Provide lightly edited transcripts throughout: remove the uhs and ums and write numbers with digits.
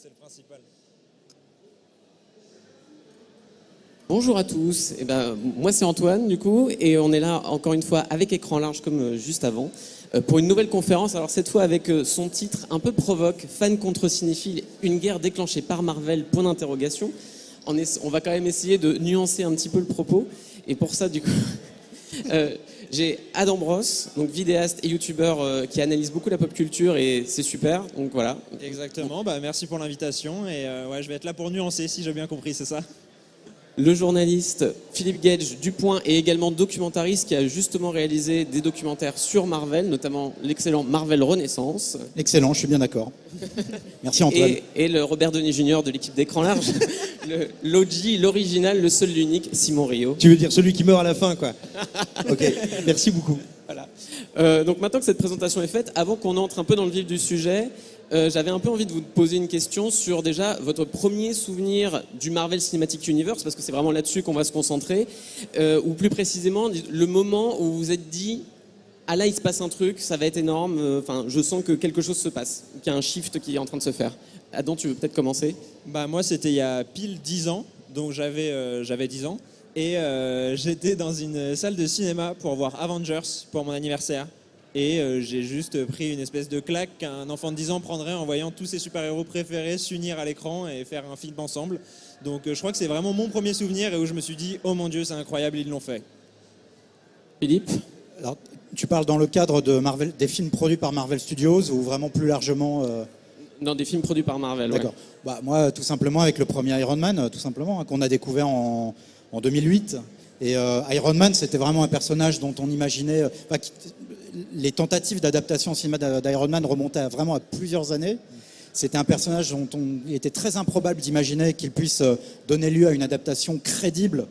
c'est le principal. Bonjour à tous, moi c'est Antoine du coup, et on est là encore une fois avec écran large comme juste avant, pour une nouvelle conférence, alors cette fois avec son titre un peu provoque, Fans contre cinéphiles, une guerre déclenchée par Marvel, point d'interrogation. On va quand même essayer de nuancer un petit peu le propos, et pour ça du coup, j'ai Adam Bross, donc vidéaste et youtubeur qui analyse beaucoup la pop culture, et c'est super, donc voilà. Exactement, merci pour l'invitation, et je vais être là pour nuancer si j'ai bien compris, c'est ça ? Le journaliste Philippe Gage du Point est également documentariste qui a justement réalisé des documentaires sur Marvel, notamment l'excellent Marvel Renaissance. Excellent, je suis bien d'accord. Merci Antoine. Et le Robert Downey Jr. de l'équipe d'Écran Large, l'OG, l'original, le seul, l'unique, Simon Rio. Tu veux dire celui qui meurt à la fin, quoi. Ok, merci beaucoup. Voilà. Donc maintenant que cette présentation est faite, avant qu'on entre un peu dans le vif du sujet, j'avais un peu envie de vous poser une question sur déjà votre premier souvenir du Marvel Cinematic Universe, parce que c'est vraiment là-dessus qu'on va se concentrer, ou plus précisément le moment où vous vous êtes dit « Ah là, il se passe un truc, ça va être énorme, je sens que quelque chose se passe, qu'il y a un shift qui est en train de se faire ». Adam, tu veux peut-être commencer ? Moi, c'était il y a pile 10 ans, donc j'avais 10 ans, et j'étais dans une salle de cinéma pour voir Avengers pour mon anniversaire. Et j'ai juste pris une espèce de claque qu'un enfant de 10 ans prendrait en voyant tous ses super-héros préférés s'unir à l'écran et faire un film ensemble. Donc je crois que c'est vraiment mon premier souvenir et où je me suis dit « Oh mon Dieu, c'est incroyable, ils l'ont fait ». Philippe ? Alors, tu parles dans le cadre de Marvel, des films produits par Marvel Studios ou vraiment plus largement Dans des films produits par Marvel, D'accord. Ouais. Moi, tout simplement avec le premier Iron Man, tout simplement, qu'on a découvert en 2008. Et Iron Man, c'était vraiment un personnage dont on imaginait... les tentatives d'adaptation au cinéma d'Iron Man remontaient vraiment à plusieurs années. C'était un personnage dont il était très improbable d'imaginer qu'il puisse donner lieu à une adaptation crédible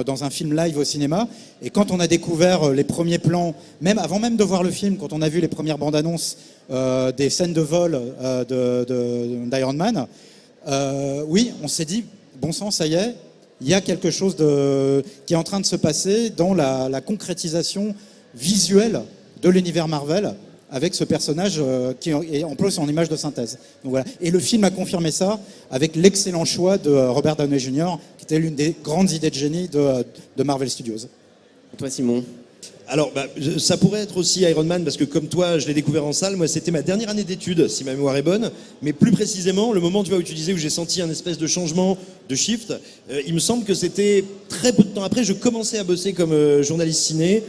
dans un film live au cinéma. Et quand on a découvert les premiers plans, avant même de voir le film, quand on a vu les premières bandes annonces des scènes de vol d'Iron Man, oui, on s'est dit, bon sang, ça y est, il y a quelque chose qui est en train de se passer dans la concrétisation visuelle de l'univers Marvel avec ce personnage qui est en plus en image de synthèse. Donc voilà. Et le film a confirmé ça avec l'excellent choix de Robert Downey Jr., qui était l'une des grandes idées de génie de Marvel Studios. Et toi, Simon ? Alors, ça pourrait être aussi Iron Man, parce que comme toi, je l'ai découvert en salle. Moi, c'était ma dernière année d'études, si ma mémoire est bonne. Mais plus précisément, le moment où tu disais, où j'ai senti un espèce de changement, de shift, il me semble que c'était très peu de temps après. Je commençais à bosser comme journaliste ciné.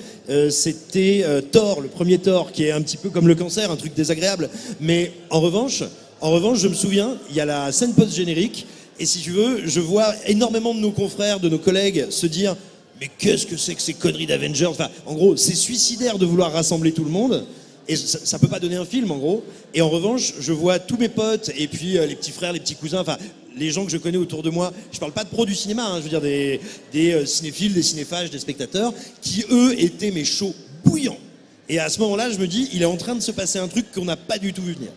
C'était Thor, le premier Thor, qui est un petit peu comme le cancer, un truc désagréable. Mais en revanche, je me souviens, il y a la scène post-générique. Et si tu veux, je vois énormément de nos confrères, de nos collègues se dire... Mais qu'est-ce que c'est que ces conneries d'Avengers ? Enfin, en gros, c'est suicidaire de vouloir rassembler tout le monde. Et ça peut pas donner un film, en gros. Et en revanche, je vois tous mes potes, et puis les petits frères, les petits cousins, enfin, les gens que je connais autour de moi. Je parle pas de pros du cinéma, hein, je veux dire des cinéphiles, des cinéphages, des spectateurs, qui, eux, étaient mes chauds bouillants. Et à ce moment-là, je me dis, il est en train de se passer un truc qu'on n'a pas du tout vu venir.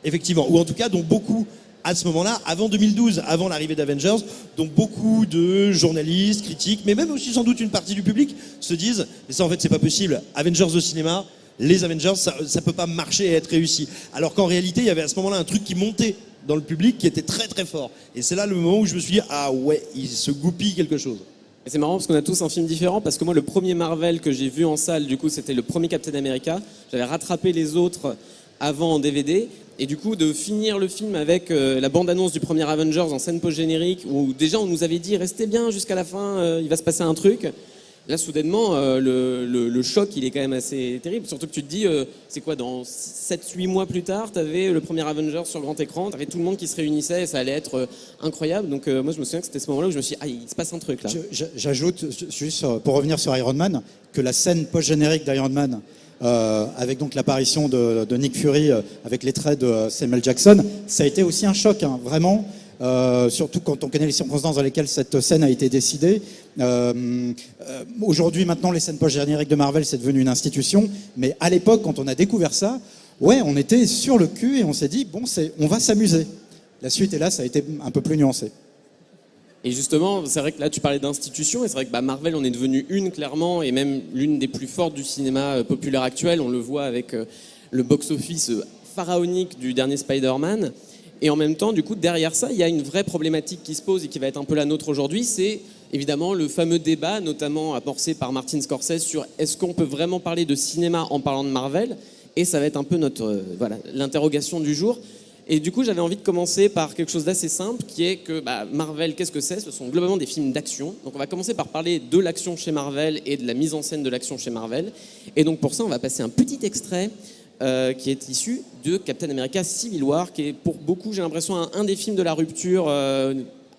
Effectivement. Ou en tout cas, dont beaucoup... à ce moment-là, avant 2012, avant l'arrivée d'Avengers, dont beaucoup de journalistes, critiques, mais même aussi sans doute une partie du public se disent « Mais ça, en fait, c'est pas possible. Avengers au cinéma, les Avengers, ça peut pas marcher et être réussi. » Alors qu'en réalité, il y avait à ce moment-là un truc qui montait dans le public qui était très très fort. Et c'est là le moment où je me suis dit « Ah ouais, il se goupille quelque chose. » Et c'est marrant parce qu'on a tous un film différent, parce que moi, le premier Marvel que j'ai vu en salle, du coup, c'était le premier Captain America. J'avais rattrapé les autres avant en DVD. Et du coup, de finir le film avec la bande-annonce du premier Avengers en scène post-générique, où déjà on nous avait dit « Restez bien jusqu'à la fin, il va se passer un truc ». Là, soudainement, le choc, il est quand même assez terrible. Surtout que tu te dis, c'est quoi, dans 7-8 mois plus tard, t'avais le premier Avengers sur grand écran, t'avais tout le monde qui se réunissait et ça allait être incroyable. Donc moi, je me souviens que c'était ce moment-là où je me suis dit « Ah, il se passe un truc là ». J'ajoute, juste pour revenir sur Iron Man, que la scène post-générique d'Iron Man, avec donc l'apparition de Nick Fury avec les traits de Samuel Jackson, ça a été aussi un choc, hein, vraiment, surtout quand on connaît les circonstances dans lesquelles cette scène a été décidée. Aujourd'hui, maintenant, les scènes post-génériques de Marvel, c'est devenu une institution, mais à l'époque, quand on a découvert ça, ouais, on était sur le cul et on s'est dit, bon, on va s'amuser. La suite, et là, ça a été un peu plus nuancé. Et justement, c'est vrai que là, tu parlais d'institutions, et c'est vrai que Marvel en est devenu une, clairement, et même l'une des plus fortes du cinéma populaire actuel. On le voit avec le box-office pharaonique du dernier Spider-Man. Et en même temps, du coup, derrière ça, il y a une vraie problématique qui se pose et qui va être un peu la nôtre aujourd'hui, c'est évidemment le fameux débat, notamment amorcé par Martin Scorsese, sur est-ce qu'on peut vraiment parler de cinéma en parlant de Marvel. Et ça va être un peu l'interrogation du jour. Et du coup, j'avais envie de commencer par quelque chose d'assez simple, qui est que Marvel, qu'est-ce que c'est ? Ce sont globalement des films d'action. Donc on va commencer par parler de l'action chez Marvel et de la mise en scène de l'action chez Marvel. Et donc pour ça, on va passer un petit extrait qui est issu de Captain America Civil War, qui est pour beaucoup, j'ai l'impression, un des films de la rupture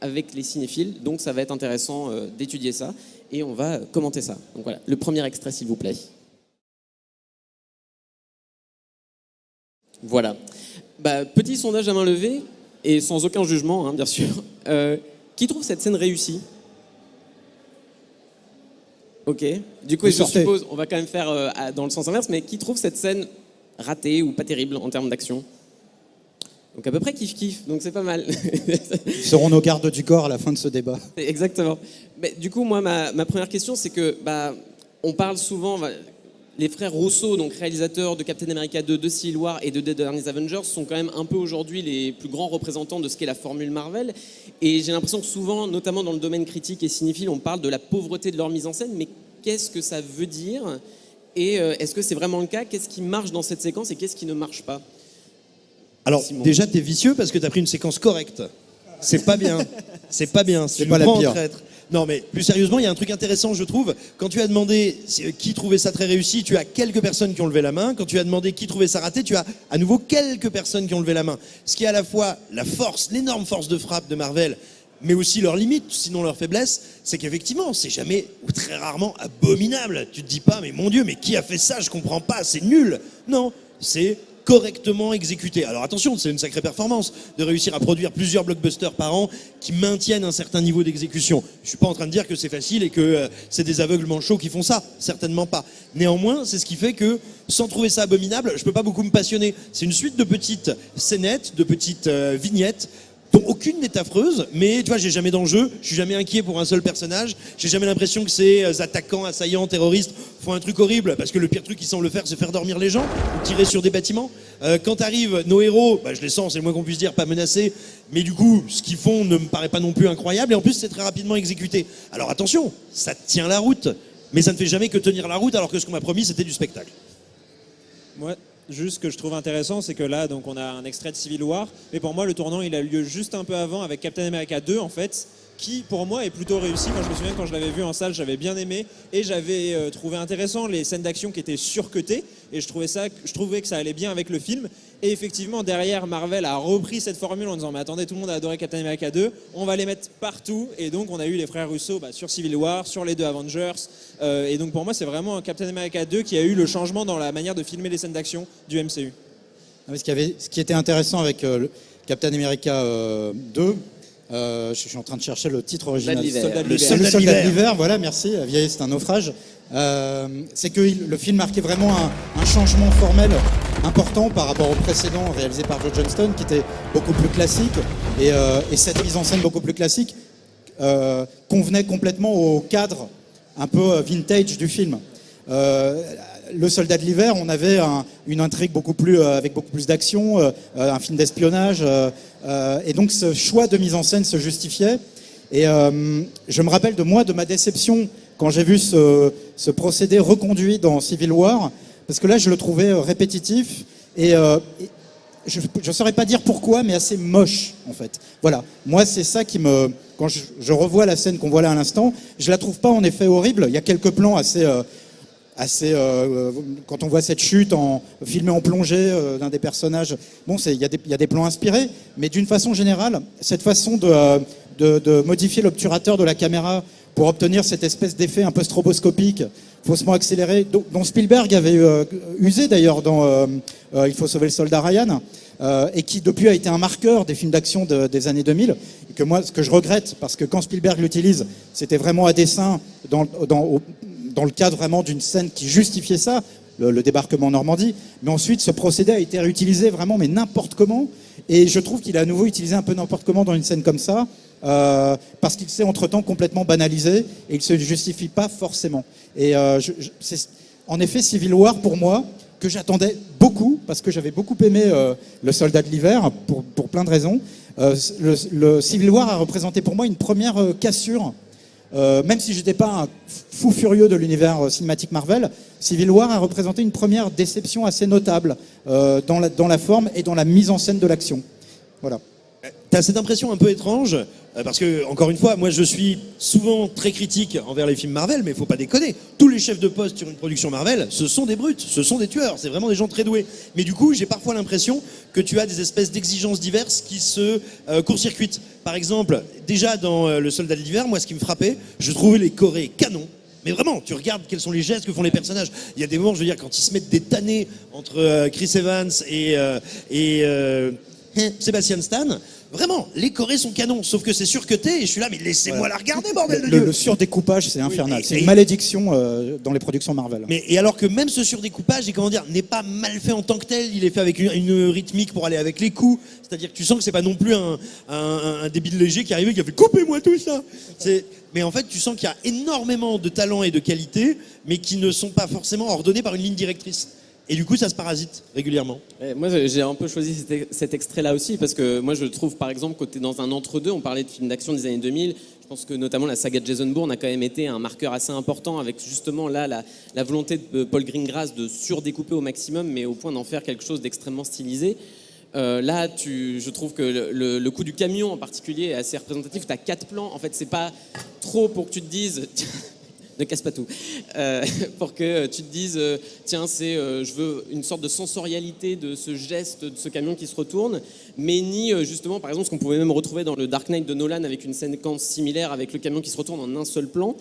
avec les cinéphiles. Donc ça va être intéressant d'étudier ça. Et on va commenter ça. Donc voilà, le premier extrait, s'il vous plaît. Voilà. Petit sondage à main levée, et sans aucun jugement, hein, bien sûr. Qui trouve cette scène réussie ? Ok. Du coup, je suppose, on va quand même faire dans le sens inverse, mais qui trouve cette scène ratée ou pas terrible en termes d'action ? Donc à peu près kiff-kiff, donc c'est pas mal. Ils seront nos gardes du corps à la fin de ce débat. Exactement. Mais, du coup, moi, ma première question, c'est que on parle souvent... Les frères Russo, donc réalisateurs de Captain America 2, de Civil War et de The Derniers Avengers, sont quand même un peu aujourd'hui les plus grands représentants de ce qu'est la formule Marvel. Et j'ai l'impression que souvent, notamment dans le domaine critique et cinéphile, on parle de la pauvreté de leur mise en scène. Mais qu'est-ce que ça veut dire ? Et est-ce que c'est vraiment le cas ? Qu'est-ce qui marche dans cette séquence et qu'est-ce qui ne marche pas ? Alors, Simon. déjà, t'es vicieux parce que t'as pris une séquence correcte. C'est pas bien. C'est pas bien. C'est Tu pas nous la prends en pire. traître. Non, mais plus sérieusement, il y a un truc intéressant, je trouve. Quand tu as demandé qui trouvait ça très réussi, tu as quelques personnes qui ont levé la main. Quand tu as demandé qui trouvait ça raté, tu as à nouveau quelques personnes qui ont levé la main. Ce qui est à la fois la force, l'énorme force de frappe de Marvel, mais aussi leurs limites, sinon leur faiblesse, c'est qu'effectivement, c'est jamais ou très rarement abominable. Tu te dis pas, mais mon Dieu, mais qui a fait ça ? Je comprends pas, c'est nul. Non, c'est correctement exécuté. Alors attention, c'est une sacrée performance de réussir à produire plusieurs blockbusters par an qui maintiennent un certain niveau d'exécution. Je suis pas en train de dire que c'est facile et que c'est des aveuglements chauds qui font ça, certainement pas. Néanmoins, c'est ce qui fait que, sans trouver ça abominable, je peux pas beaucoup me passionner. C'est une suite de petites scénettes, de petites vignettes, dont aucune n'est affreuse, mais tu vois, j'ai jamais d'enjeu, je suis jamais inquiet pour un seul personnage, j'ai jamais l'impression que ces attaquants, assaillants, terroristes font un truc horrible, parce que le pire truc qu'ils semblent faire, c'est faire dormir les gens, ou tirer sur des bâtiments. Quand arrivent nos héros, je les sens, c'est le moins qu'on puisse dire, pas menacés, mais du coup, ce qu'ils font ne me paraît pas non plus incroyable, et en plus, c'est très rapidement exécuté. Alors attention, ça tient la route, mais ça ne fait jamais que tenir la route, alors que ce qu'on m'a promis, c'était du spectacle. Moi, juste ce que je trouve intéressant, c'est que là, donc, on a un extrait de Civil War, mais pour moi, le tournant, il a lieu juste un peu avant avec Captain America 2, en fait, qui, pour moi, est plutôt réussi. Moi, je me souviens, quand je l'avais vu en salle, j'avais bien aimé, et j'avais trouvé intéressant les scènes d'action qui étaient surcutées, et je trouvais que ça allait bien avec le film. Et effectivement, derrière, Marvel a repris cette formule en disant, mais attendez, tout le monde a adoré Captain America 2, on va les mettre partout. Et donc, on a eu les frères Russo sur Civil War, sur les deux Avengers. Et donc, pour moi, c'est vraiment Captain America 2 qui a eu le changement dans la manière de filmer les scènes d'action du MCU. Ce qui était intéressant avec Captain America 2, je suis en train de chercher le titre original. Le Soldat de l'hiver, voilà, merci. Vieille, c'est un naufrage. C'est que le film marquait vraiment un changement formel important par rapport au précédent réalisé par Joe Johnston, qui était beaucoup plus classique. Et cette mise en scène beaucoup plus classique convenait complètement au cadre un peu vintage du film. Le Soldat de l'hiver, on avait une intrigue avec beaucoup plus d'action, un film d'espionnage, et donc ce choix de mise en scène se justifiait. Et je me rappelle de ma déception quand j'ai vu ce procédé reconduit dans Civil War, parce que là je le trouvais répétitif et je ne saurais pas dire pourquoi, mais assez moche en fait. Voilà, moi c'est ça qui quand je revois la scène qu'on voit là à l'instant, je la trouve pas en effet horrible. Il y a quelques plans assez quand on voit cette chute filmée en plongée d'un des personnages, il y a des plans inspirés, mais d'une façon générale, cette façon de modifier l'obturateur de la caméra pour obtenir cette espèce d'effet un peu stroboscopique, faussement accéléré, dont Spielberg avait usé d'ailleurs dans Il faut sauver le soldat Ryan, et qui depuis a été un marqueur des films d'action des années 2000, et que moi, ce que je regrette, parce que quand Spielberg l'utilise, c'était vraiment à dessein dans le cadre vraiment d'une scène qui justifiait ça, le débarquement en Normandie, mais ensuite ce procédé a été réutilisé vraiment, mais n'importe comment, et je trouve qu'il a à nouveau utilisé un peu n'importe comment dans une scène comme ça, parce qu'il s'est entre-temps complètement banalisé, et il ne se justifie pas forcément. Et en effet, Civil War, pour moi, que j'attendais beaucoup, parce que j'avais beaucoup aimé Le Soldat de l'hiver, pour plein de raisons. Le Civil War a représenté pour moi une première cassure. Même si j'étais pas un fou furieux de l'univers cinématique Marvel, Civil War a représenté une première déception assez notable dans la forme et dans la mise en scène de l'action. Voilà. T'as cette impression un peu étrange, parce que, encore une fois, moi je suis souvent très critique envers les films Marvel, mais il faut pas déconner. Tous les chefs de poste sur une production Marvel, ce sont des brutes, ce sont des tueurs, c'est vraiment des gens très doués. Mais du coup, j'ai parfois l'impression que tu as des espèces d'exigences diverses qui se court-circuitent. Par exemple, déjà dans Le Soldat de l'hiver, moi ce qui me frappait, je trouvais les chorés canons. Mais vraiment, tu regardes quels sont les gestes que font les personnages. Il y a des moments, je veux dire, quand ils se mettent des tannés entre Chris Evans et Sebastian Stan, vraiment, les chorés sont canons, sauf que c'est surcuté et je suis là, mais laissez-moi la regarder, bordel de Dieu. Le surdécoupage, c'est infernal. Oui, c'est une malédiction dans les productions Marvel. Et alors que même ce surdécoupage, n'est pas mal fait en tant que tel, il est fait avec une rythmique pour aller avec les coups. C'est-à-dire que tu sens que c'est pas non plus un débile léger qui arrive et qui a fait coupez-moi tout ça. Mais en fait, tu sens qu'il y a énormément de talent et de qualité, mais qui ne sont pas forcément ordonnés par une ligne directrice. Et du coup, ça se parasite régulièrement. Moi, j'ai un peu choisi cet extrait-là aussi, parce que moi, je trouve, par exemple, que t'es dans un entre-deux. On parlait de films d'action des années 2000. Je pense que notamment la saga de Jason Bourne a quand même été un marqueur assez important, avec justement là la volonté de Paul Greengrass de surdécouper au maximum, mais au point d'en faire quelque chose d'extrêmement stylisé. Là, je trouve que le coup du camion en particulier est assez représentatif. Tu as 4 plans. En fait, c'est pas trop pour que tu te dises... ne casse pas tout. Pour que tu te dises, tiens, je veux une sorte de sensorialité de ce geste, de ce camion qui se retourne, mais ni justement, par exemple, ce qu'on pouvait même retrouver dans le Dark Knight de Nolan avec une séquence similaire avec le camion qui se retourne en un seul plan,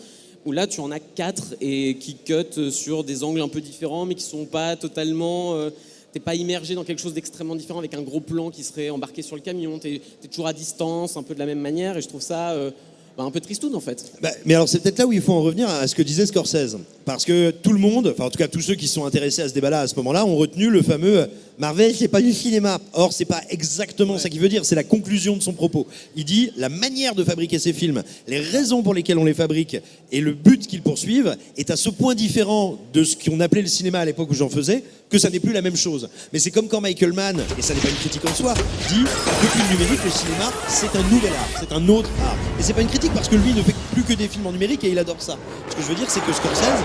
où là, tu en as 4 et qui cut sur des angles un peu différents, mais qui sont pas totalement... t'es pas immergé dans quelque chose d'extrêmement différent avec un gros plan qui serait embarqué sur le camion. T'es toujours à distance, un peu de la même manière, et je trouve ça... un peu tristoun en fait. Mais alors c'est peut-être là où il faut en revenir à ce que disait Scorsese. Parce que tout le monde, enfin en tout cas tous ceux qui sont intéressés à ce débat-là à ce moment-là, ont retenu le fameux Marvel, c'est pas du cinéma. Or, c'est pas exactement ça qu'il veut dire, c'est la conclusion de son propos. Il dit la manière de fabriquer ces films, les raisons pour lesquelles on les fabrique et le but qu'ils poursuivent est à ce point différent de ce qu'on appelait le cinéma à l'époque où j'en faisais, que ça n'est plus la même chose. Mais c'est comme quand Michael Mann, et ça n'est pas une critique en soi, dit depuis le numérique, le cinéma, c'est un nouvel art, c'est un autre art. Et c'est pas une critique parce que lui ne fait plus que des films en numérique et il adore ça. Ce que je veux dire, c'est que Scorsese,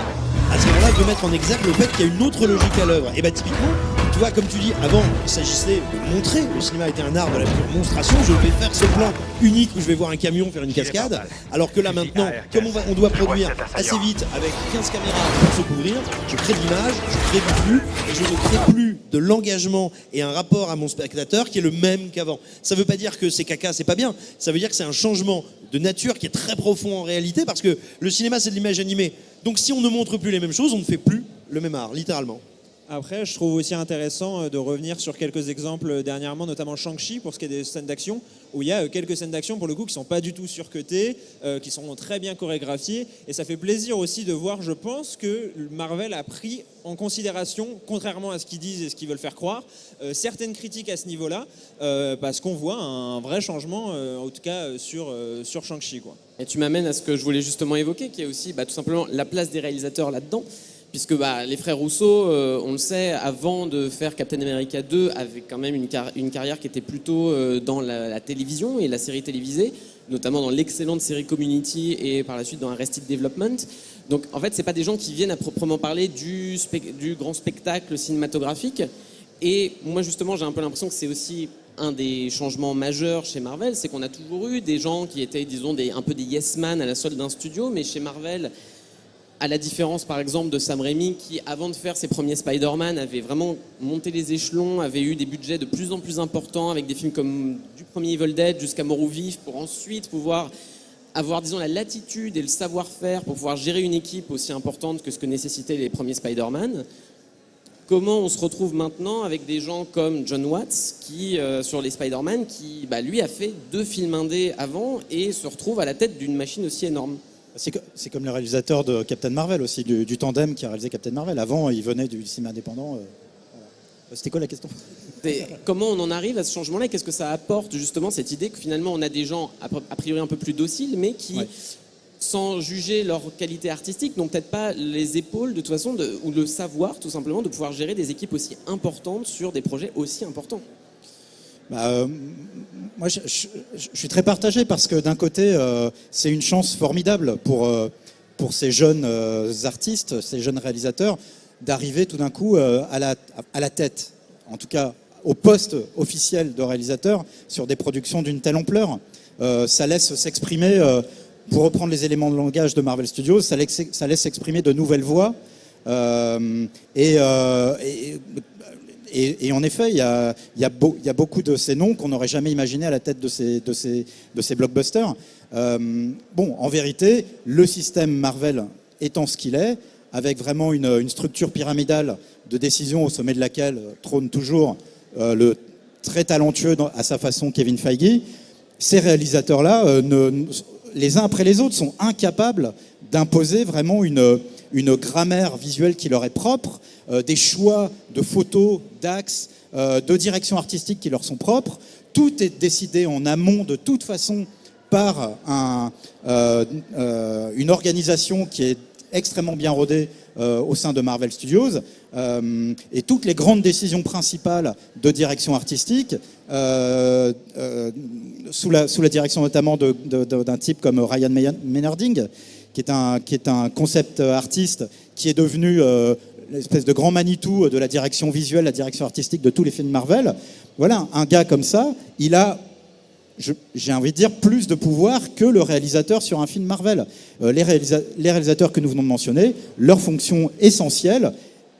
à ce moment-là, veut mettre en exergue le fait qu'il y a une autre logique à l'œuvre. Et bah typiquement, tu vois, comme tu dis, avant, il s'agissait de montrer, le cinéma était un art de la pure monstration, je vais faire ce plan unique où je vais voir un camion faire une cascade, alors que là maintenant, comme on doit produire assez vite avec 15 caméras pour se couvrir, je crée de l'image, je crée du flux, et je ne crée plus de l'engagement et un rapport à mon spectateur qui est le même qu'avant. Ça veut pas dire que c'est caca, c'est pas bien, ça veut dire que c'est un changement de nature qui est très profond en réalité, parce que le cinéma c'est de l'image animée. Donc si on ne montre plus les mêmes choses, on ne fait plus le même art, littéralement. Après, je trouve aussi intéressant de revenir sur quelques exemples dernièrement, notamment Shang-Chi, pour ce qui est des scènes d'action, où il y a quelques scènes d'action, pour le coup, qui ne sont pas du tout surcutées, qui sont très bien chorégraphiées. Et ça fait plaisir aussi de voir, je pense, que Marvel a pris en considération, contrairement à ce qu'ils disent et ce qu'ils veulent faire croire, certaines critiques à ce niveau-là, parce qu'on voit un vrai changement, en tout cas, sur Shang-Chi, quoi. Et tu m'amènes à ce que je voulais justement évoquer, qui est aussi tout simplement la place des réalisateurs là-dedans. Puisque les frères Russo, on le sait, avant de faire Captain America 2, avaient quand même une carrière qui était plutôt dans la télévision et la série télévisée, notamment dans l'excellente série Community et par la suite dans Arrested Development. Donc en fait, c'est pas des gens qui viennent à proprement parler du grand spectacle cinématographique. Et moi justement, j'ai un peu l'impression que c'est aussi un des changements majeurs chez Marvel, c'est qu'on a toujours eu des gens qui étaient, disons, un peu des yes man à la solde d'un studio, mais chez Marvel... À la différence, par exemple, de Sam Raimi, qui, avant de faire ses premiers Spider-Man, avait vraiment monté les échelons, avait eu des budgets de plus en plus importants, avec des films comme du premier Evil Dead jusqu'à Mort ou Vif, pour ensuite pouvoir avoir, disons, la latitude et le savoir-faire pour pouvoir gérer une équipe aussi importante que ce que nécessitaient les premiers Spider-Man. Comment on se retrouve maintenant avec des gens comme John Watts, qui, sur les Spider-Man, qui, lui, a fait 2 films indés avant et se retrouve à la tête d'une machine aussi énorme. C'est comme le réalisateur de Captain Marvel aussi, du tandem qui a réalisé Captain Marvel. Avant, il venait du cinéma indépendant. Voilà. C'était quoi la question ? Comment on en arrive à ce changement-là et qu'est-ce que ça apporte justement cette idée que finalement on a des gens a priori un peu plus dociles mais qui sans juger leur qualité artistique, n'ont peut-être pas les épaules de toute façon, ou le savoir tout simplement de pouvoir gérer des équipes aussi importantes sur des projets aussi importants. Moi, je suis très partagé parce que d'un côté, c'est une chance formidable pour ces jeunes artistes, ces jeunes réalisateurs, d'arriver tout d'un coup à la tête, en tout cas au poste officiel de réalisateur sur des productions d'une telle ampleur. Ça laisse s'exprimer, pour reprendre les éléments de langage de Marvel Studios, ça laisse s'exprimer de nouvelles voix. Et en effet, il y a beaucoup de ces noms qu'on n'aurait jamais imaginé à la tête de ces blockbusters. En vérité, le système Marvel étant ce qu'il est, avec vraiment une structure pyramidale de décision au sommet de laquelle trône toujours le très talentueux à sa façon Kevin Feige, ces réalisateurs-là, les uns après les autres, sont incapables d'imposer vraiment une grammaire visuelle qui leur est propre, des choix de photos, d'axes, de direction artistique qui leur sont propres. Tout est décidé en amont de toute façon par une organisation qui est extrêmement bien rodée au sein de Marvel Studios. Et toutes les grandes décisions principales de direction artistique, sous la direction notamment d'un type comme Ryan Meinerding, qui est un concept artiste qui est devenu l'espèce de grand Manitou de la direction visuelle, la direction artistique de tous les films Marvel. Voilà, un gars comme ça, il a, j'ai envie de dire, plus de pouvoir que le réalisateur sur un film Marvel. Les réalisateurs que nous venons de mentionner, leur fonction essentielle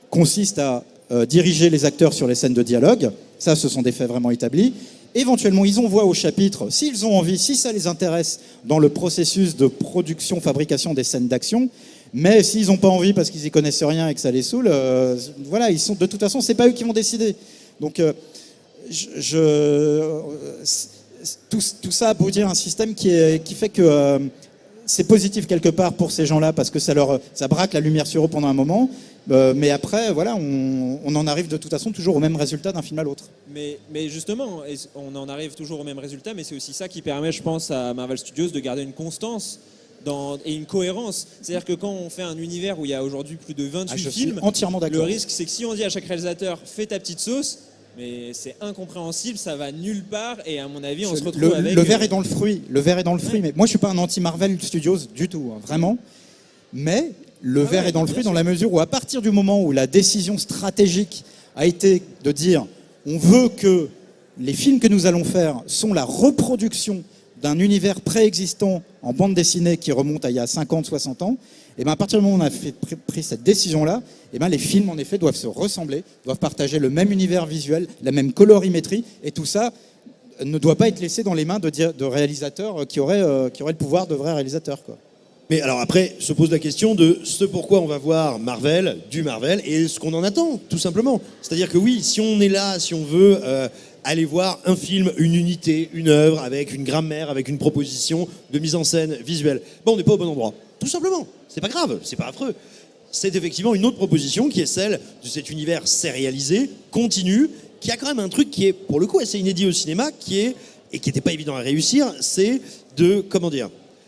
consiste à diriger les acteurs sur les scènes de dialogue. Ça, ce sont des faits vraiment établis. Éventuellement, ils ont voix au chapitre, s'ils ont envie, si ça les intéresse, dans le processus de production, fabrication des scènes d'action. Mais s'ils n'ont pas envie parce qu'ils y connaissent rien et que ça les saoule, voilà, ils sont, de toute façon, c'est pas eux qui vont décider. Donc, tout ça aboutit à un système qui fait que c'est positif quelque part pour ces gens-là parce que ça braque la lumière sur eux pendant un moment. Mais après, voilà, on en arrive de toute façon toujours au même résultat d'un film à l'autre. Mais justement, on en arrive toujours au même résultat, mais c'est aussi ça qui permet, je pense, à Marvel Studios de garder une constance et une cohérence. C'est-à-dire que quand on fait un univers où il y a aujourd'hui plus de 28 films, entièrement d'accord. Le risque, c'est que si on dit à chaque réalisateur « fais ta petite sauce », mais c'est incompréhensible, ça va nulle part, et à mon avis, on se retrouve avec... Le verre est dans le fruit, ouais. Mais moi, je suis pas un anti-Marvel Studios du tout, hein, vraiment. Mais le verre est dans le fruit dans la mesure où, à partir du moment où la décision stratégique a été de dire on veut que les films que nous allons faire sont la reproduction d'un univers préexistant en bande dessinée qui remonte à il y a 50, 60 ans, et bien à partir du moment où on a pris cette décision-là, et ben les films en effet doivent se ressembler, doivent partager le même univers visuel, la même colorimétrie, et tout ça ne doit pas être laissé dans les mains de réalisateurs qui auraient le pouvoir de vrais réalisateurs, quoi. Mais alors après, se pose la question de ce pourquoi on va voir Marvel, du Marvel, et ce qu'on en attend, tout simplement. C'est-à-dire que oui, si on est là, si on veut aller voir un film, une unité, une œuvre, avec une grammaire, avec une proposition de mise en scène visuelle, bon, on n'est pas au bon endroit. Tout simplement. C'est pas grave, c'est pas affreux. C'est effectivement une autre proposition qui est celle de cet univers sérialisé, continu, qui a quand même un truc qui est, pour le coup, assez inédit au cinéma, et qui n'était pas évident à réussir, c'est de,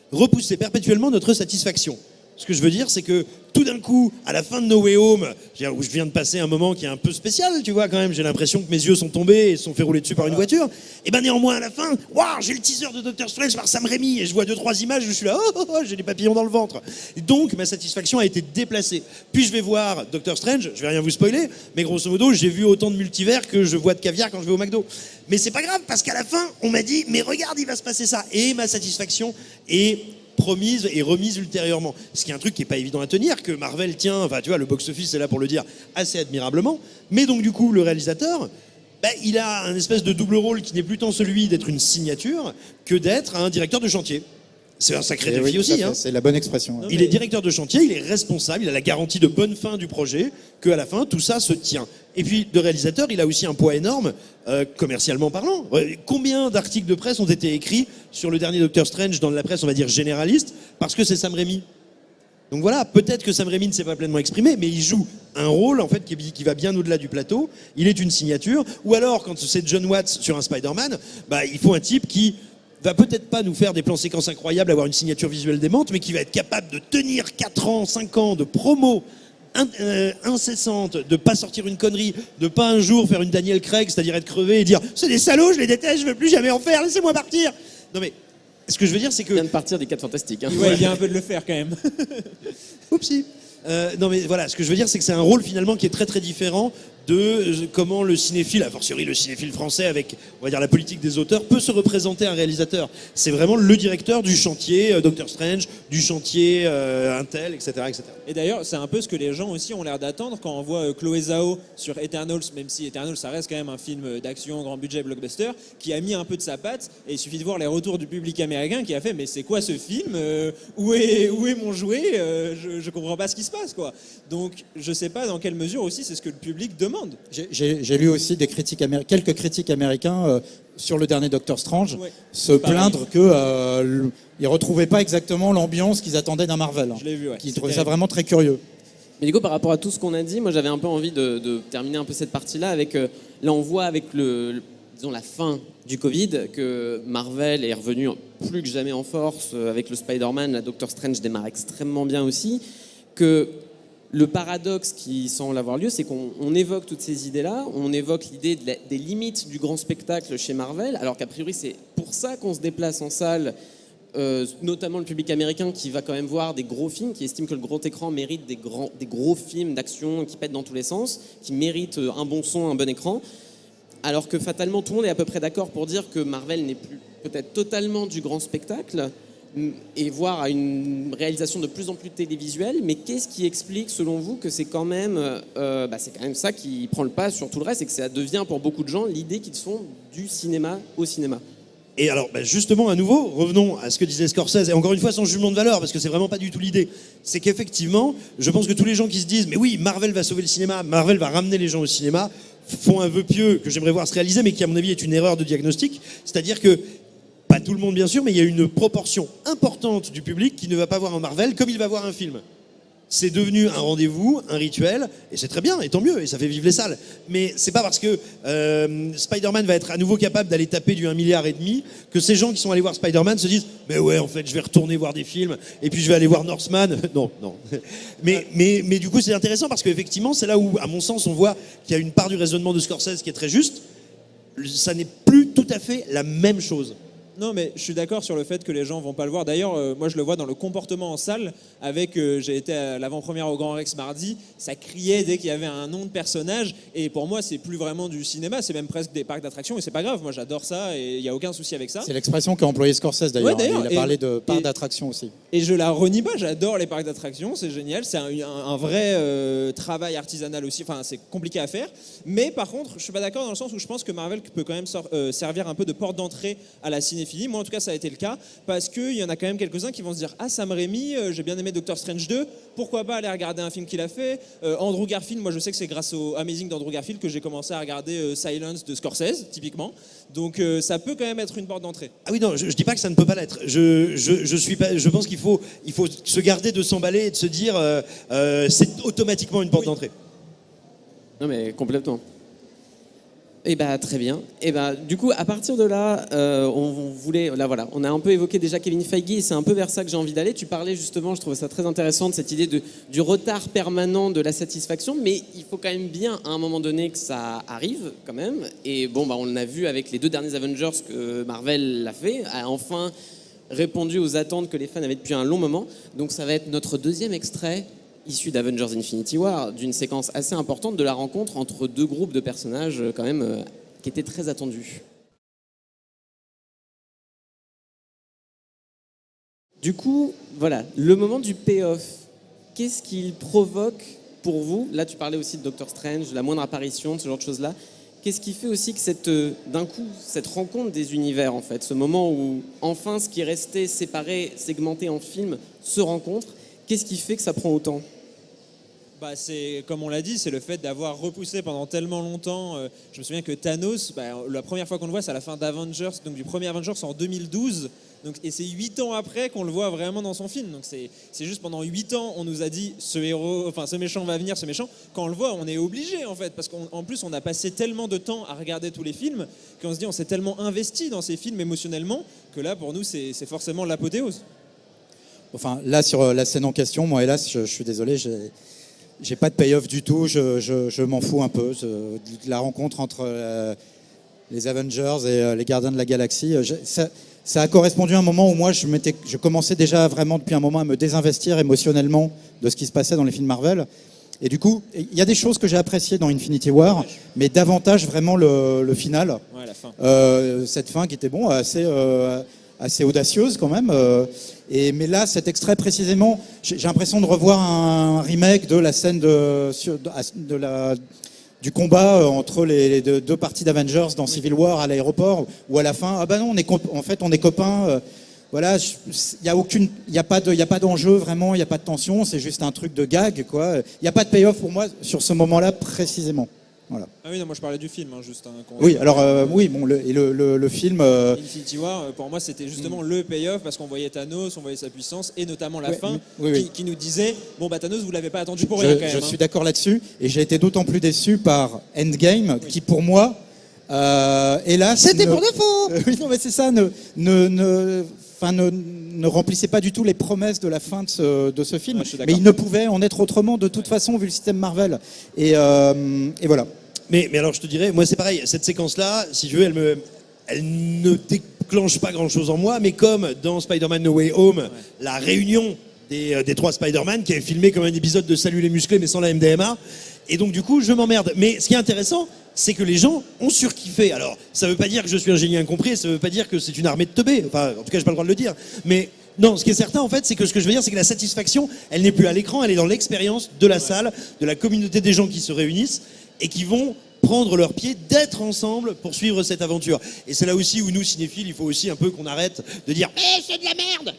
repousser perpétuellement notre satisfaction. Ce que je veux dire, c'est que tout d'un coup, à la fin de No Way Home, où je viens de passer un moment qui est un peu spécial, tu vois, quand même, j'ai l'impression que mes yeux sont tombés et se sont fait rouler dessus par une voiture, et ben néanmoins, à la fin, waouh, j'ai le teaser de Doctor Strange par Sam Raimi, et je vois 2-3 images, je suis là, j'ai des papillons dans le ventre. Et donc, ma satisfaction a été déplacée. Puis je vais voir Doctor Strange, je vais rien vous spoiler, mais grosso modo, j'ai vu autant de multivers que je vois de caviar quand je vais au McDo. Mais c'est pas grave, parce qu'à la fin, on m'a dit, mais regarde, il va se passer ça. Et ma satisfaction est promise et remise ultérieurement. Ce qui est un truc qui est pas évident à tenir, que Marvel tient, enfin tu vois, le box-office est là pour le dire assez admirablement. Mais donc du coup, le réalisateur, il a un espèce de double rôle qui n'est plus tant celui d'être une signature que d'être un directeur de chantier. C'est un sacré défi aussi. Hein. C'est la bonne expression. Il est directeur de chantier, il est responsable, il a la garantie de bonne fin du projet, qu'à la fin, tout ça se tient. Et puis, de réalisateur, il a aussi un poids énorme, commercialement parlant. Combien d'articles de presse ont été écrits sur le dernier Doctor Strange dans la presse, on va dire généraliste, parce que c'est Sam Raimi? Donc voilà, peut-être que Sam Raimi ne s'est pas pleinement exprimé, mais il joue un rôle en fait qui va bien au-delà du plateau. Il est une signature. Ou alors, quand c'est John Watts sur un Spider-Man, il faut un type qui va peut-être pas nous faire des plans séquences incroyables, avoir une signature visuelle démente, mais qui va être capable de tenir 4 ans, 5 ans de promo incessante, de pas sortir une connerie, de pas un jour faire une Daniel Craig, c'est-à-dire être crevé et dire c'est des salauds, je les déteste, je veux plus jamais en faire, laissez-moi partir. Non mais ce que je veux dire c'est que Il vient de partir des 4 Fantastiques. Hein. Ouais, il y a un peu de le faire quand même. Oupsie. Non mais voilà, ce que je veux dire c'est que c'est un rôle finalement qui est très très différent de comment le cinéphile, a fortiori le cinéphile français avec, on va dire, la politique des auteurs, peut se représenter un réalisateur. C'est vraiment le directeur du chantier Doctor Strange, du chantier Intel, etc., etc. Et d'ailleurs, c'est un peu ce que les gens aussi ont l'air d'attendre quand on voit Chloé Zhao sur Eternals, même si Eternals, ça reste quand même un film d'action, grand budget, blockbuster, qui a mis un peu de sa patte. Et il suffit de voir les retours du public américain qui a fait « Mais c'est quoi ce film où est mon jouet Je comprends pas ce qui se passe, quoi. » Donc, je sais pas dans quelle mesure aussi c'est ce que le public demande. J'ai lu aussi quelques critiques américains sur le dernier Doctor Strange se pareil. plaindre que ils retrouvaient pas exactement l'ambiance qu'ils attendaient d'un Marvel. Je l'ai vu, ouais. Qu'ils C'est trouvaient ça terrible. vraiment très curieux. Mais du coup, par rapport à tout ce qu'on a dit, moi j'avais un peu envie de terminer un peu cette partie-là avec. Là, on voit avec disons la fin du Covid que Marvel est revenu plus que jamais en force avec le Spider-Man. La Doctor Strange démarre extrêmement bien aussi. Que le paradoxe qui semble avoir lieu, c'est qu'on évoque toutes ces idées-là, on évoque l'idée des limites du grand spectacle chez Marvel, alors qu'a priori c'est pour ça qu'on se déplace en salle, notamment le public américain qui va quand même voir des gros films, qui estime que le grand écran mérite des gros films d'action qui pètent dans tous les sens, qui méritent un bon son, un bon écran, alors que fatalement tout le monde est à peu près d'accord pour dire que Marvel n'est plus peut-être totalement du grand spectacle, et voir à une réalisation de plus en plus télévisuelle, mais qu'est-ce qui explique selon vous que c'est quand même ça qui prend le pas sur tout le reste et que ça devient pour beaucoup de gens l'idée qu'ils font du cinéma au cinéma? Et alors, justement, à nouveau, revenons à ce que disait Scorsese, et encore une fois, sans jugement de valeur, parce que c'est vraiment pas du tout l'idée. C'est qu'effectivement, je pense que tous les gens qui se disent, mais oui, Marvel va sauver le cinéma, Marvel va ramener les gens au cinéma, font un vœu pieux que j'aimerais voir se réaliser, mais qui, à mon avis, est une erreur de diagnostic. C'est-à-dire que, pas tout le monde, bien sûr, mais il y a une proportion importante du public qui ne va pas voir un Marvel comme il va voir un film. C'est devenu un rendez-vous, un rituel, et c'est très bien, et tant mieux, et ça fait vivre les salles. Mais c'est pas parce que Spider-Man va être à nouveau capable d'aller taper du 1,5 milliard que ces gens qui sont allés voir Spider-Man se disent « Mais ouais, en fait, je vais retourner voir des films, et puis je vais aller voir Northman. » Non. Mais du coup, c'est intéressant parce qu'effectivement, c'est là où, à mon sens, on voit qu'il y a une part du raisonnement de Scorsese qui est très juste. Ça n'est plus tout à fait la même chose. Non, mais je suis d'accord sur le fait que les gens vont pas le voir. D'ailleurs, moi, je le vois dans le comportement en salle. Avec, j'ai été à l'avant-première au Grand Rex mardi. Ça criait dès qu'il y avait un nom de personnage. Et pour moi, c'est plus vraiment du cinéma. C'est même presque des parcs d'attractions. Et c'est pas grave. Moi, j'adore ça. Et il y a aucun souci avec ça. C'est l'expression qu'a employée Scorsese d'ailleurs. Ouais, d'ailleurs, Il a parlé de parcs d'attractions aussi. Et je la renie pas. J'adore les parcs d'attractions. C'est génial. C'est un vrai travail artisanal aussi. Enfin, c'est compliqué à faire. Mais par contre, je suis pas d'accord dans le sens où je pense que Marvel peut quand même servir un peu de porte d'entrée à la cinéphilie. Moi, en tout cas, ça a été le cas parce qu'il y en a quand même quelques-uns qui vont se dire « Ah, Sam Raimi, j'ai bien aimé Doctor Strange 2, pourquoi pas aller regarder un film qu'il a fait Andrew Garfield, moi je sais que c'est grâce au Amazing d'Andrew Garfield que j'ai commencé à regarder Silence de Scorsese, typiquement. Donc ça peut quand même être une porte d'entrée. Ah oui, non, je dis pas que ça ne peut pas l'être. Je pense qu'il faut se garder de s'emballer et de se dire c'est automatiquement une porte d'entrée. Non mais complètement. Eh ben très bien. Eh ben du coup à partir de là, on a un peu évoqué déjà Kevin Feige et c'est un peu vers ça que j'ai envie d'aller. Tu parlais justement, je trouvais ça très intéressant de cette idée du retard permanent de la satisfaction, mais il faut quand même bien à un moment donné que ça arrive quand même. Et bon on l'a vu avec les 2 derniers Avengers que Marvel l'a fait, a enfin répondu aux attentes que les fans avaient depuis un long moment. Donc ça va être notre deuxième extrait issu d'Avengers Infinity War, d'une séquence assez importante de la rencontre entre 2 groupes de personnages quand même qui étaient très attendus. Du coup, voilà, le moment du payoff, qu'est-ce qu'il provoque pour vous? Là, tu parlais aussi de Doctor Strange, de la moindre apparition, de ce genre de choses-là. Qu'est-ce qui fait aussi que d'un coup, cette rencontre des univers, en fait, ce moment où enfin ce qui est resté séparé, segmenté en films, se rencontre, qu'est-ce qui fait que ça prend autant? Bah, c'est comme on l'a dit, c'est le fait d'avoir repoussé pendant tellement longtemps. Je me souviens que Thanos, la première fois qu'on le voit, c'est à la fin d'Avengers, donc du premier Avengers en 2012. Donc, et c'est 8 ans après qu'on le voit vraiment dans son film. Donc c'est juste pendant 8 ans, on nous a dit ce héros, enfin ce méchant va venir, ce méchant. Quand on le voit, on est obligé en fait, parce qu'en plus on a passé tellement de temps à regarder tous les films qu'on se dit on s'est tellement investi dans ces films émotionnellement que là pour nous c'est forcément l'apothéose. Enfin, là, sur la scène en question, moi, hélas, je suis désolé, j'ai pas de payoff du tout. Je m'en fous un peu. La rencontre entre les Avengers et les Gardiens de la Galaxie, ça a correspondu à un moment où moi, je commençais déjà vraiment depuis un moment à me désinvestir émotionnellement de ce qui se passait dans les films Marvel. Et du coup, il y a des choses que j'ai appréciées dans Infinity War, mais davantage vraiment le final. Ouais, la fin. Cette fin qui était assez audacieuse quand même. Mais là, cet extrait précisément, j'ai l'impression de revoir un remake de la scène du combat entre les deux parties d'Avengers dans Civil War à l'aéroport, où à la fin, ah bah non, on est copains. Voilà, il y a pas d'enjeu vraiment, il y a pas de tension, c'est juste un truc de gag, quoi. Il y a pas de payoff pour moi sur ce moment-là précisément. Voilà. Ah oui, non, moi je parlais du film, hein, juste. Oui, alors oui, bon, le film. Infinity War, pour moi, c'était justement le payoff parce qu'on voyait Thanos, on voyait sa puissance et notamment la fin qui nous disait bon bah Thanos, vous l'avez pas attendu pour rien quand même. Je suis d'accord là-dessus et j'ai été d'autant plus déçu par Endgame qui pour moi, hélas. C'était pour de faux. Oui, non, mais c'est ça. Ne remplissait pas du tout les promesses de la fin de ce film. Mais il ne pouvait en être autrement de toute façon vu le système Marvel. Et voilà. Mais alors je te dirais, moi c'est pareil, cette séquence-là, si tu veux, elle ne déclenche pas grand-chose en moi, mais comme dans Spider-Man No Way Home, la réunion des 3 Spider-Man qui est filmé comme un épisode de Salut les musclés mais sans la MDMA, et donc du coup je m'emmerde. Mais ce qui est intéressant, c'est que les gens ont surkiffé. Alors ça veut pas dire que je suis un génie incompris, ça veut pas dire que c'est une armée de teubés, enfin en tout cas j'ai pas le droit de le dire, mais non, ce qui est certain en fait, c'est que ce que je veux dire, c'est que la satisfaction, elle n'est plus à l'écran, elle est dans l'expérience de la salle, de la communauté des gens qui se réunissent et qui vont prendre leur pied, d'être ensemble pour suivre cette aventure. Et c'est là aussi où nous, cinéphiles, il faut aussi un peu qu'on arrête de dire « Eh, c'est de la merde !»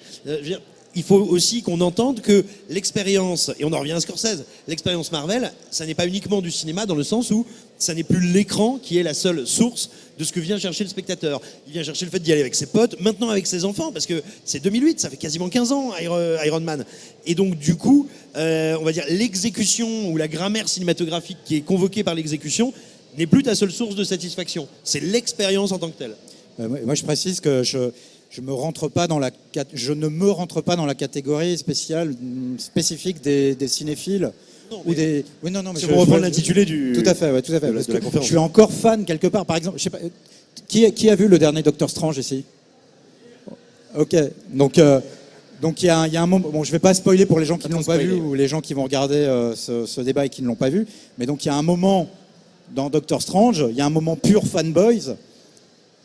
Il faut aussi qu'on entende que l'expérience, et on en revient à Scorsese, l'expérience Marvel, ça n'est pas uniquement du cinéma dans le sens où ça n'est plus l'écran qui est la seule source de ce que vient chercher le spectateur. Il vient chercher le fait d'y aller avec ses potes, maintenant avec ses enfants, parce que c'est 2008, ça fait quasiment 15 ans Iron Man. Et donc du coup, on va dire l'exécution ou la grammaire cinématographique qui est convoquée par l'exécution n'est plus ta seule source de satisfaction. C'est l'expérience en tant que telle. Moi je précise que je ne me rentre pas dans la catégorie spécifique des cinéphiles. Non, ou des... Oui, non, mais c'est pour reprendre l'intitulé du... Tout à fait, ouais, tout à fait. de la conférence. Je suis encore fan quelque part. Par exemple, je sais pas, qui a vu le dernier Doctor Strange ici? Ok, donc il y a un moment. Bon, je vais pas spoiler pour les gens qui ne l'ont pas vu ou les gens qui vont regarder ce débat et qui ne l'ont pas vu. Mais donc il y a un moment dans Doctor Strange, il y a un moment pur fanboys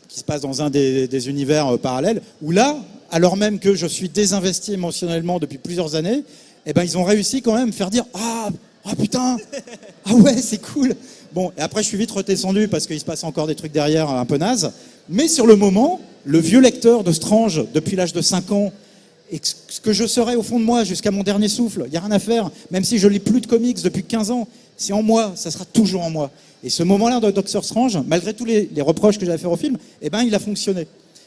qui se passe dans un des univers parallèles où là, alors même que je suis désinvesti émotionnellement depuis plusieurs années, eh ben ils ont réussi quand même à me faire dire ah putain, ah ouais c'est cool. Bon, et après je suis vite redescendu parce qu'il se passe encore des trucs derrière un peu nazes. Mais sur le moment, le vieux lecteur de Strange depuis l'âge de 5 ans, et ce que je serai au fond de moi jusqu'à mon dernier souffle, il n'y a rien à faire, même si je lis plus de comics depuis 15 ans, c'est en moi, ça sera toujours en moi. Et ce moment-là de Doctor Strange, malgré tous les reproches que j'avais fait au film, eh ben il a fonctionné.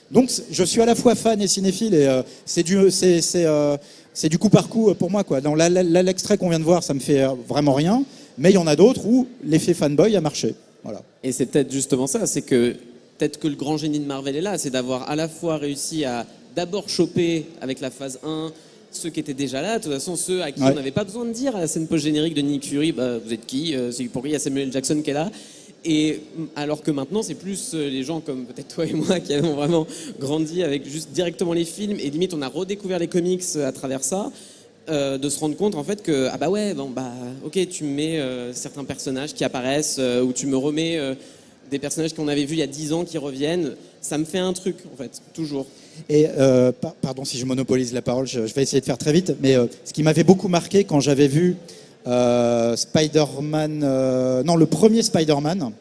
Donc je suis à la fois fan et cinéphile et c'est du coup par coup pour moi, quoi. Dans l'extrait qu'on vient de voir, ça me fait vraiment rien, mais il y en a d'autres où l'effet fanboy a marché. Voilà. Et c'est peut-être justement ça, c'est que peut-être que le grand génie de Marvel est là, c'est d'avoir à la fois réussi à d'abord choper avec la phase 1 ceux qui étaient déjà là, de toute façon ceux à qui on n'avait pas besoin de dire à la scène post-générique de Nick Fury, bah, vous êtes qui, c'est pourquoi il y a Samuel Jackson qui est là. Et alors que maintenant, c'est plus les gens comme peut-être toi et moi qui avons vraiment grandi avec juste directement les films et limite on a redécouvert les comics à travers ça, de se rendre compte en fait que ah bah ouais, bon bah ok, tu me mets certains personnages qui apparaissent ou tu me remets des personnages qu'on avait vus il y a 10 ans qui reviennent, ça me fait un truc en fait, toujours. Et pardon si je monopolise la parole, je vais essayer de faire très vite, mais ce qui m'avait beaucoup marqué quand j'avais vu Spider-Man, non le premier Spider-Man,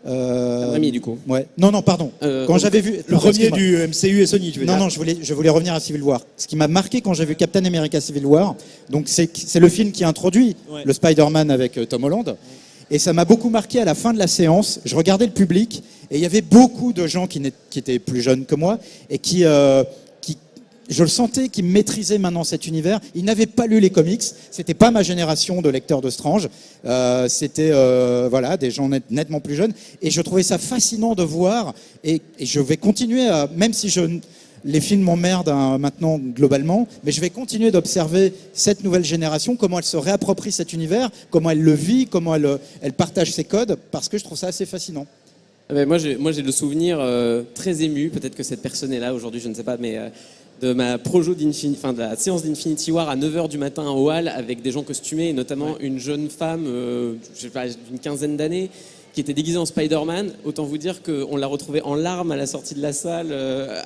Sam Raimi, du coup. Ouais. Non, pardon. Quand j'avais vu Le premier du MCU et Sony, tu veux dire? Non, je voulais revenir à Civil War. Ce qui m'a marqué quand j'ai vu Captain America Civil War, donc c'est le film qui introduit le Spider-Man avec Tom Holland. Et ça m'a beaucoup marqué à la fin de la séance. Je regardais le public et il y avait beaucoup de gens qui étaient plus jeunes que moi et qui je le sentais, qui maîtrisaient maintenant cet univers. Ils n'avaient pas lu les comics. C'était pas ma génération de lecteurs de Strange. C'était des gens nettement plus jeunes. Et je trouvais ça fascinant de voir. Et je vais continuer même si les films m'emmerdent maintenant globalement, mais je vais continuer d'observer cette nouvelle génération, comment elle se réapproprie cet univers, comment elle le vit, comment elle partage ses codes, parce que je trouve ça assez fascinant. Moi, j'ai le souvenir très ému, peut-être que cette personne est là aujourd'hui, je ne sais pas, mais de ma de la séance d'Infinity War à 9h du matin au Hall avec des gens costumés, et notamment une jeune femme, je sais pas, d'une quinzaine d'années, qui était déguisée en Spider-Man. Autant vous dire qu'on l'a retrouvée en larmes à la sortie de la salle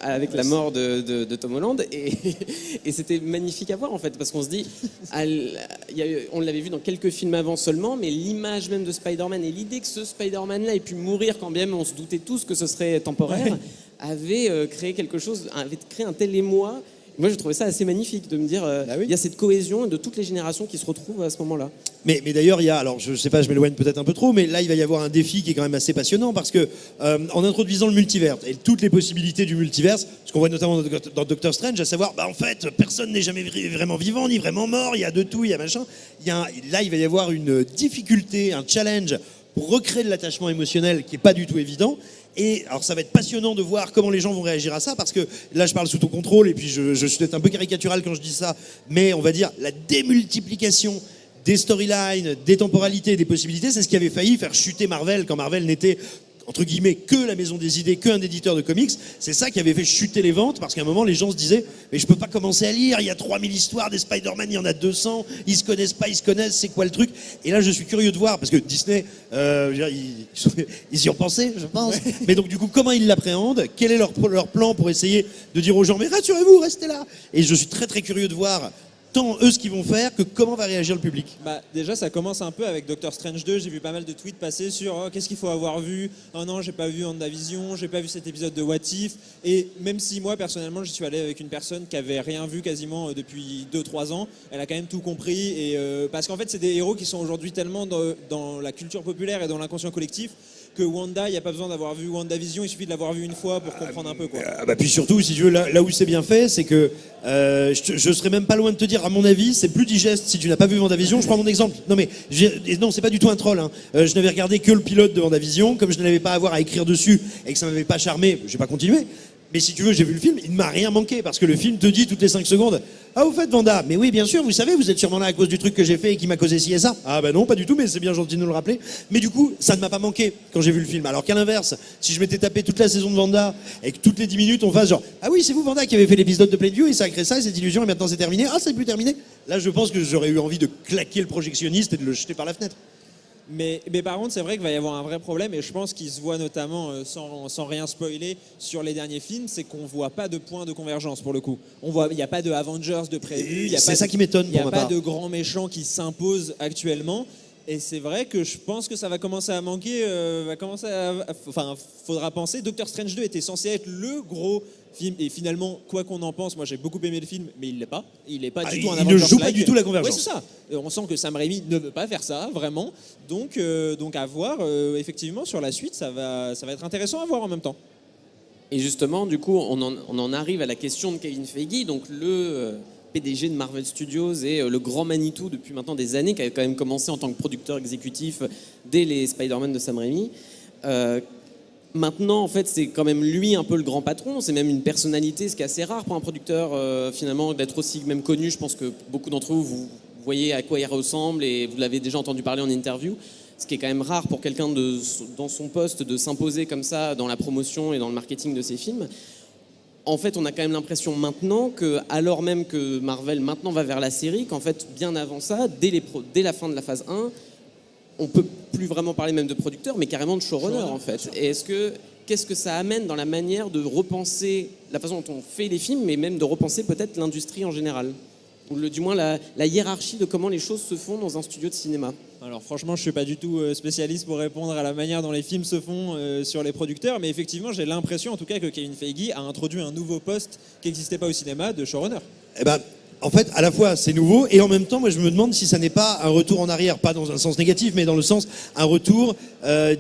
avec la mort de Tom Holland. Et c'était magnifique à voir, en fait, parce qu'on se dit, on l'avait vu dans quelques films avant seulement, mais l'image même de Spider-Man et l'idée que ce Spider-Man-là ait pu mourir quand bien même on se doutait tous que ce serait temporaire, avait créé quelque chose, avait créé un tel émoi. Moi, je trouvais ça assez magnifique de me dire, il y a cette cohésion de toutes les générations qui se retrouvent à ce moment-là. Mais d'ailleurs, alors je sais pas, je m'éloigne peut-être un peu trop, mais là, il va y avoir un défi qui est quand même assez passionnant parce que en introduisant le multivers et toutes les possibilités du multivers, ce qu'on voit notamment dans Doctor Strange, à savoir, en fait, personne n'est jamais vraiment vivant ni vraiment mort, il y a de tout, il y a machin. Là, il va y avoir une difficulté, un challenge pour recréer de l'attachement émotionnel qui est pas du tout évident. Et alors ça va être passionnant de voir comment les gens vont réagir à ça, parce que là je parle sous ton contrôle et puis je suis peut-être un peu caricatural quand je dis ça, mais on va dire la démultiplication des storylines, des temporalités, des possibilités, c'est ce qui avait failli faire chuter Marvel quand Marvel n'était entre guillemets que la maison des idées, qu'un éditeur de comics. C'est ça qui avait fait chuter les ventes, parce qu'à un moment les gens se disaient mais je peux pas commencer à lire, il y a 3000 histoires des Spider-Man, il y en a 200, ils se connaissent pas, ils se connaissent, c'est quoi le truc? Et là je suis curieux de voir, parce que Disney ils y ont pensé, je pense. Mais donc du coup comment ils l'appréhendent, quel est leur plan pour essayer de dire aux gens mais rassurez-vous, restez là. Et je suis très très curieux de voir tant eux ce qu'ils vont faire que comment va réagir le public. Déjà ça commence un peu avec Doctor Strange 2, j'ai vu pas mal de tweets passer sur qu'est-ce qu'il faut avoir vu, oh non j'ai pas vu WandaVision, j'ai pas vu cet épisode de What If, et même si moi personnellement j'y suis allé avec une personne qui avait rien vu quasiment depuis 2-3 ans, elle a quand même tout compris, et parce qu'en fait c'est des héros qui sont aujourd'hui tellement dans la culture populaire et dans l'inconscient collectif que Wanda, il n'y a pas besoin d'avoir vu WandaVision, il suffit de l'avoir vu une fois pour comprendre un peu, quoi. Puis surtout, si tu veux, là où c'est bien fait, c'est que je serais même pas loin de te dire, à mon avis, c'est plus digeste si tu n'as pas vu WandaVision. Je prends mon exemple. Non, c'est pas du tout un troll. Je n'avais regardé que le pilote de WandaVision, comme je n'avais pas à avoir à écrire dessus et que ça m'avait pas charmé, j'ai pas continué. Mais si tu veux, j'ai vu le film, il ne m'a rien manqué, parce que le film te dit toutes les 5 secondes « Ah, vous faites Wanda? Mais oui, bien sûr, vous savez, vous êtes sûrement là à cause du truc que j'ai fait et qui m'a causé ci et ça. » Ah bah non, pas du tout, mais c'est bien gentil de nous le rappeler. Mais du coup, ça ne m'a pas manqué quand j'ai vu le film. Alors qu'à l'inverse, si je m'étais tapé toute la saison de Wanda et que toutes les 10 minutes on fasse genre « Ah oui, c'est vous Wanda qui avez fait l'épisode de Plainview et ça a créé ça et cette illusion et maintenant c'est terminé. Ah, c'est plus terminé. » Là, je pense que j'aurais eu envie de claquer le projectionniste et de le jeter par la fenêtre. Mais par contre, c'est vrai qu'il va y avoir un vrai problème, et je pense qu'il se voit notamment, sans rien spoiler, sur les derniers films, c'est qu'on voit pas de point de convergence pour le coup. Il n'y a pas de Avengers de prévu, c'est ça qui m'étonne il n'y pour a ma pas part. de grands méchants qui s'imposent actuellement. Et c'est vrai que je pense que ça va commencer à manquer, faudra penser. Doctor Strange 2 était censé être le gros film, et finalement, quoi qu'on en pense, moi j'ai beaucoup aimé le film, mais il l'est pas. Il n'est pas du tout un Avengers. Il ne joue pas du tout la convergence. Ouais, c'est ça. On sent que Sam Raimi ne veut pas faire ça, vraiment. Donc à voir, effectivement, sur la suite, ça va être intéressant à voir en même temps. Et justement, du coup, on en arrive à la question de Kevin Feige, donc le PDG de Marvel Studios et le grand Manitou depuis maintenant des années, qui a quand même commencé en tant que producteur exécutif dès les Spider-Man de Sam Raimi. Maintenant, en fait, c'est quand même lui un peu le grand patron, c'est même une personnalité, ce qui est assez rare pour un producteur, finalement, d'être aussi même connu. Je pense que beaucoup d'entre vous voyez à quoi il ressemble et vous l'avez déjà entendu parler en interview. Ce qui est quand même rare pour quelqu'un dans son poste de s'imposer comme ça dans la promotion et dans le marketing de ses films. En fait, on a quand même l'impression maintenant que, alors même que Marvel maintenant va vers la série, qu'en fait, bien avant ça, dès la fin de la phase 1, on peut plus vraiment parler même de producteur, mais carrément de showrunner en fait. Et qu'est-ce que ça amène dans la manière de repenser la façon dont on fait les films, mais même de repenser peut-être l'industrie en général, ou du moins la hiérarchie de comment les choses se font dans un studio de cinéma? Alors franchement, je suis pas du tout spécialiste pour répondre à la manière dont les films se font sur les producteurs, mais effectivement, j'ai l'impression en tout cas que Kevin Feige a introduit un nouveau poste qui n'existait pas au cinéma de showrunner. Eh ben, en fait, à la fois c'est nouveau et en même temps, moi je me demande si ça n'est pas un retour en arrière, pas dans un sens négatif, mais dans le sens un retour.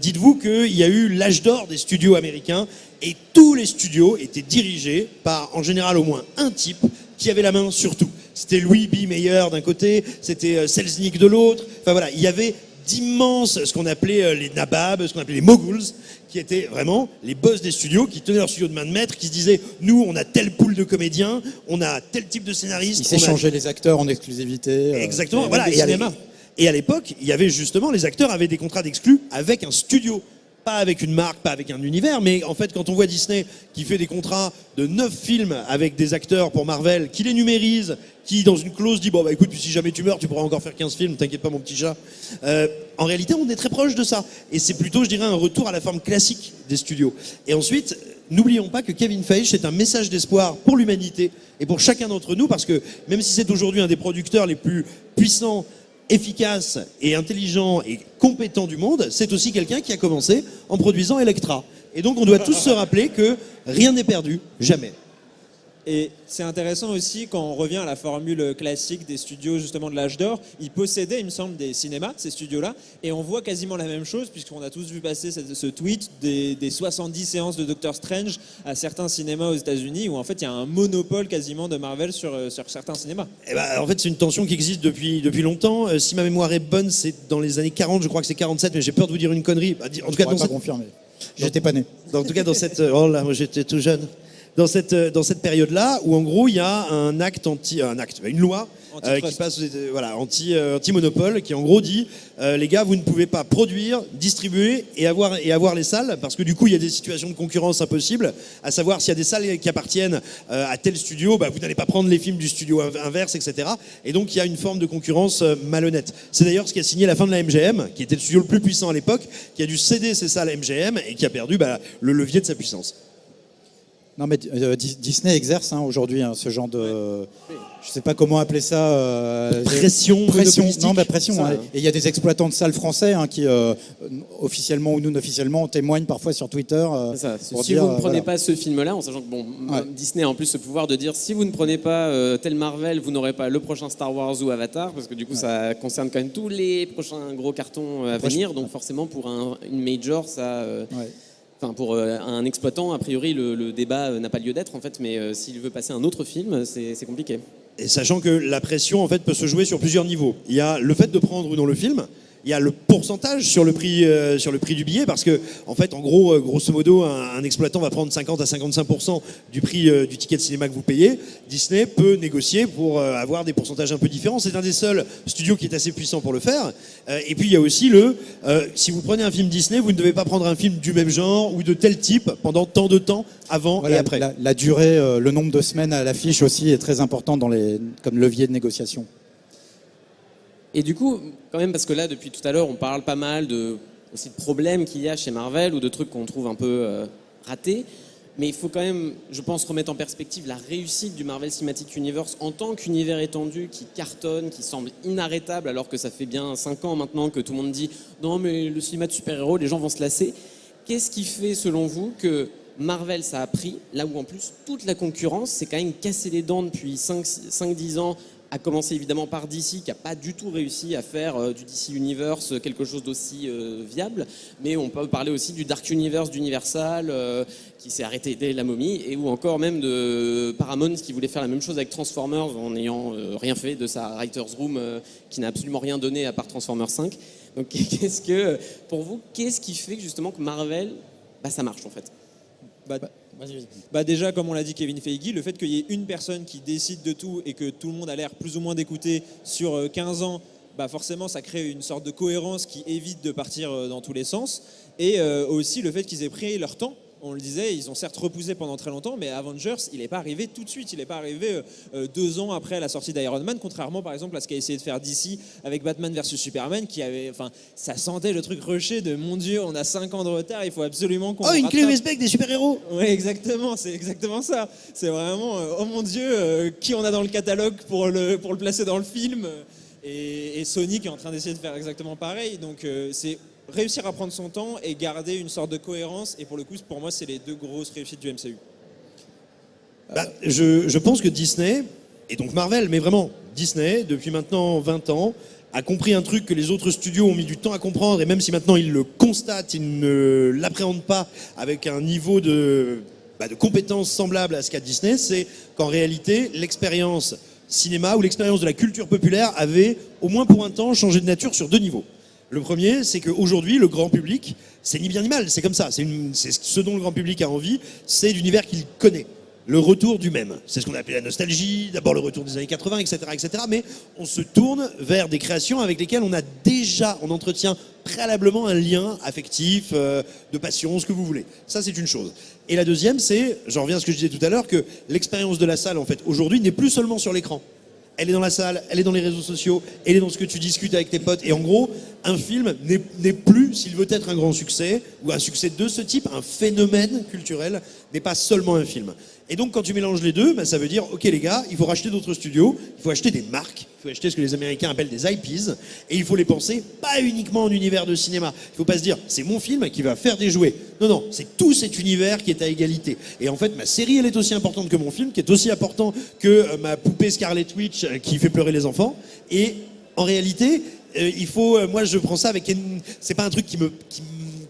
Dites-vous qu'il y a eu l'âge d'or des studios américains et tous les studios étaient dirigés par, en général, au moins un type qui avait la main sur tout. C'était Louis B. Mayer d'un côté, c'était Selznick de l'autre. Enfin voilà, il y avait d'immenses, ce qu'on appelait les nababs, ce qu'on appelait les moguls, qui étaient vraiment les boss des studios, qui tenaient leur studio de main de maître, qui se disaient, nous, on a telle pool de comédiens, on a tel type de scénariste. Ils s'échangeaient les acteurs en exclusivité. Exactement, et voilà. le cinéma. Et à l'époque, il y avait justement, les acteurs avaient des contrats d'exclus avec un studio. Pas avec une marque, pas avec un univers, mais en fait, quand on voit Disney qui fait des contrats de 9 films avec des acteurs pour Marvel, qui les numérise, qui dans une clause dit, bon bah écoute, puis si jamais tu meurs, tu pourras encore faire 15 films, t'inquiète pas mon petit chat. En réalité, on est très proche de ça. Et c'est plutôt, je dirais, un retour à la forme classique des studios. Et ensuite, n'oublions pas que Kevin Feige, c'est un message d'espoir pour l'humanité et pour chacun d'entre nous, parce que même si c'est aujourd'hui un des producteurs les plus puissants, efficace et intelligent et compétent du monde, c'est aussi quelqu'un qui a commencé en produisant Elektra. Et donc on doit tous se rappeler que rien n'est perdu, jamais. Et c'est intéressant aussi quand on revient à la formule classique des studios justement de l'âge d'or. Ils possédaient, il me semble, des cinémas, ces studios-là, et on voit quasiment la même chose puisqu'on a tous vu passer ce tweet des 70 séances de Doctor Strange à certains cinémas aux États-Unis où en fait il y a un monopole quasiment de Marvel sur certains cinémas. Et en fait c'est une tension qui existe depuis longtemps. Si ma mémoire est bonne, c'est dans les années 40, je crois que c'est 47, mais j'ai peur de vous dire une connerie. En tout cas, pas confirmer. J'étais pas né. En tout cas, dans cette... Oh là, moi j'étais tout jeune. Dans cette période-là, où en gros il y a une loi qui passe anti-monopole, qui en gros dit les gars, vous ne pouvez pas produire, distribuer et avoir les salles, parce que du coup il y a des situations de concurrence impossibles, à savoir s'il y a des salles qui appartiennent à tel studio, bah, vous n'allez pas prendre les films du studio inverse, etc. Et donc il y a une forme de concurrence malhonnête. C'est d'ailleurs ce qui a signé la fin de la MGM, qui était le studio le plus puissant à l'époque, qui a dû céder ses salles à MGM et qui a perdu le levier de sa puissance. Non, mais Disney exerce aujourd'hui ce genre de... Je sais pas comment appeler ça. Pression. Non, mais pression. Ça, Et il y a des exploitants de salles français qui, officiellement ou non officiellement, témoignent parfois sur Twitter. Si vous ne prenez pas ce film-là, en sachant que Disney a en plus ce pouvoir de dire si vous ne prenez pas tel Marvel, vous n'aurez pas le prochain Star Wars ou Avatar, parce que du coup ça concerne quand même tous les prochains gros cartons à venir. Donc forcément pour une major, ça... Enfin, pour un exploitant, a priori, le débat n'a pas lieu d'être, en fait, mais s'il veut passer un autre film, c'est compliqué. Et sachant que la pression, en fait, peut se jouer sur plusieurs niveaux. Il y a le fait de prendre ou non le film, il y a le pourcentage sur le prix du billet, parce que, en fait, en gros, grosso modo, un exploitant va prendre 50 à 55% du prix du ticket de cinéma que vous payez. Disney peut négocier pour avoir des pourcentages un peu différents. C'est un des seuls studios qui est assez puissant pour le faire. Et puis, il y a aussi si vous prenez un film Disney, vous ne devez pas prendre un film du même genre ou de tel type pendant tant de temps avant et après. La durée, le nombre de semaines à l'affiche aussi est très important comme levier de négociation. Et du coup, quand même, parce que là, depuis tout à l'heure, on parle pas mal aussi de problèmes qu'il y a chez Marvel ou de trucs qu'on trouve un peu ratés. Mais il faut quand même, je pense, remettre en perspective la réussite du Marvel Cinematic Universe en tant qu'univers étendu qui cartonne, qui semble inarrêtable, alors que ça fait bien 5 ans maintenant que tout le monde dit « Non, mais le cinéma de super-héros, les gens vont se lasser ». Qu'est-ce qui fait, selon vous, que Marvel, ça a pris, là où en plus, toute la concurrence s'est quand même cassé les dents depuis 5-10 ans, a commencé évidemment par DC, qui n'a pas du tout réussi à faire du DC Universe quelque chose d'aussi viable, mais on peut parler aussi du Dark Universe d'Universal, qui s'est arrêté dès La Momie, et ou encore même de Paramount, qui voulait faire la même chose avec Transformers, en n'ayant rien fait de sa Writer's Room, qui n'a absolument rien donné à part Transformers 5. Donc pour vous, qu'est-ce qui fait justement que Marvel, ça marche en fait? Déjà, comme on l'a dit Kevin Feige, le fait qu'il y ait une personne qui décide de tout et que tout le monde a l'air plus ou moins d'écouter sur 15 ans, forcément ça crée une sorte de cohérence qui évite de partir dans tous les sens. Et aussi le fait qu'ils aient pris leur temps. On le disait, ils ont certes repoussé pendant très longtemps, mais Avengers, il n'est pas arrivé tout de suite. Il n'est pas arrivé 2 ans après la sortie d'Iron Man, contrairement par exemple à ce qu'a essayé de faire DC avec Batman vs Superman, qui avait, ça sentait le truc rushé de mon Dieu, on a 5 ans de retard, il faut absolument qu'on. Oh, une clé USB avec des super-héros. Oui, exactement, c'est exactement ça. C'est vraiment, oh mon Dieu, qui on a dans le catalogue pour le placer dans le film. Et Sonic est en train d'essayer de faire exactement pareil. Donc c'est réussir à prendre son temps et garder une sorte de cohérence. Et pour le coup, pour moi, c'est les deux grosses réussites du MCU. Je pense que Disney, et donc Marvel, mais vraiment Disney, depuis maintenant 20 ans, a compris un truc que les autres studios ont mis du temps à comprendre, et même si maintenant ils le constatent, ils ne l'appréhendent pas avec un niveau de compétence semblable à ce qu'a Disney, c'est qu'en réalité, l'expérience cinéma ou l'expérience de la culture populaire avait, au moins pour un temps, changé de nature sur deux niveaux. Le premier, c'est qu'aujourd'hui, le grand public, c'est ni bien ni mal, c'est comme ça, c'est ce dont le grand public a envie, c'est l'univers qu'il connaît. Le retour du même. C'est ce qu'on appelle la nostalgie, d'abord le retour des années 80, etc., etc. Mais on se tourne vers des créations avec lesquelles on entretient préalablement un lien affectif, de passion, ce que vous voulez. Ça, c'est une chose. Et la deuxième, c'est, j'en reviens à ce que je disais tout à l'heure, que l'expérience de la salle, en fait, aujourd'hui, n'est plus seulement sur l'écran. Elle est dans la salle, elle est dans les réseaux sociaux, elle est dans ce que tu discutes avec tes potes. Et en gros, un film n'est plus, s'il veut être un grand succès, ou un succès de ce type, un phénomène culturel, n'est pas seulement un film. Et donc, quand tu mélanges les deux, ça veut dire, ok les gars, il faut racheter d'autres studios, il faut acheter des marques, il faut acheter ce que les Américains appellent des IPs, et il faut les penser pas uniquement en univers de cinéma. Il faut pas se dire, c'est mon film qui va faire des jouets. Non, c'est tout cet univers qui est à égalité. Et en fait, ma série, elle est aussi importante que mon film, qui est aussi important que ma poupée Scarlet Witch qui fait pleurer les enfants. Et en réalité, il faut, moi je prends ça avec c'est pas un truc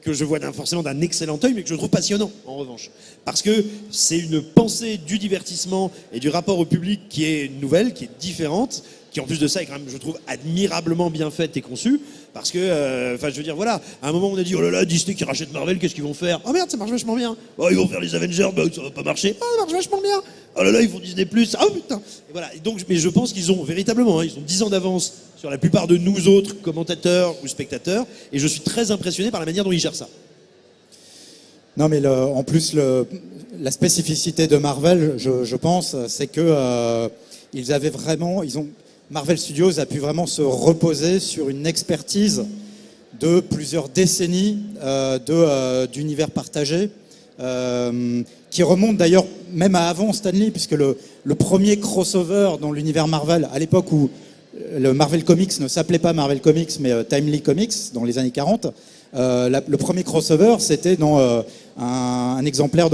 que je vois forcément d'un excellent œil, mais que je trouve passionnant, en revanche. Parce que c'est une pensée du divertissement et du rapport au public qui est nouvelle, qui est différente, qui en plus de ça est quand même, je trouve, admirablement bien faite et conçue. Parce que, je veux dire, voilà, à un moment on a dit, oh là là, Disney qui rachète Marvel, qu'est-ce qu'ils vont faire? Oh merde, ça marche vachement bien. Oh, ils vont faire les Avengers, ça va pas marcher. Oh, ça marche vachement bien. Oh là là, ils font Disney+. Oh putain. Et voilà. Et donc, mais je pense qu'ils ont véritablement, ils ont 10 ans d'avance sur la plupart de nous autres commentateurs ou spectateurs. Et je suis très impressionné par la manière dont ils gèrent ça. Non, mais en plus, la spécificité de Marvel, je pense, c'est que Marvel Studios a pu vraiment se reposer sur une expertise de plusieurs décennies d'univers partagé, qui remonte d'ailleurs même à avant Stan Lee, puisque le premier crossover dans l'univers Marvel, à l'époque où le Marvel Comics ne s'appelait pas Marvel Comics, mais Timely Comics, dans les années 40, le premier crossover, c'était dans un exemplaire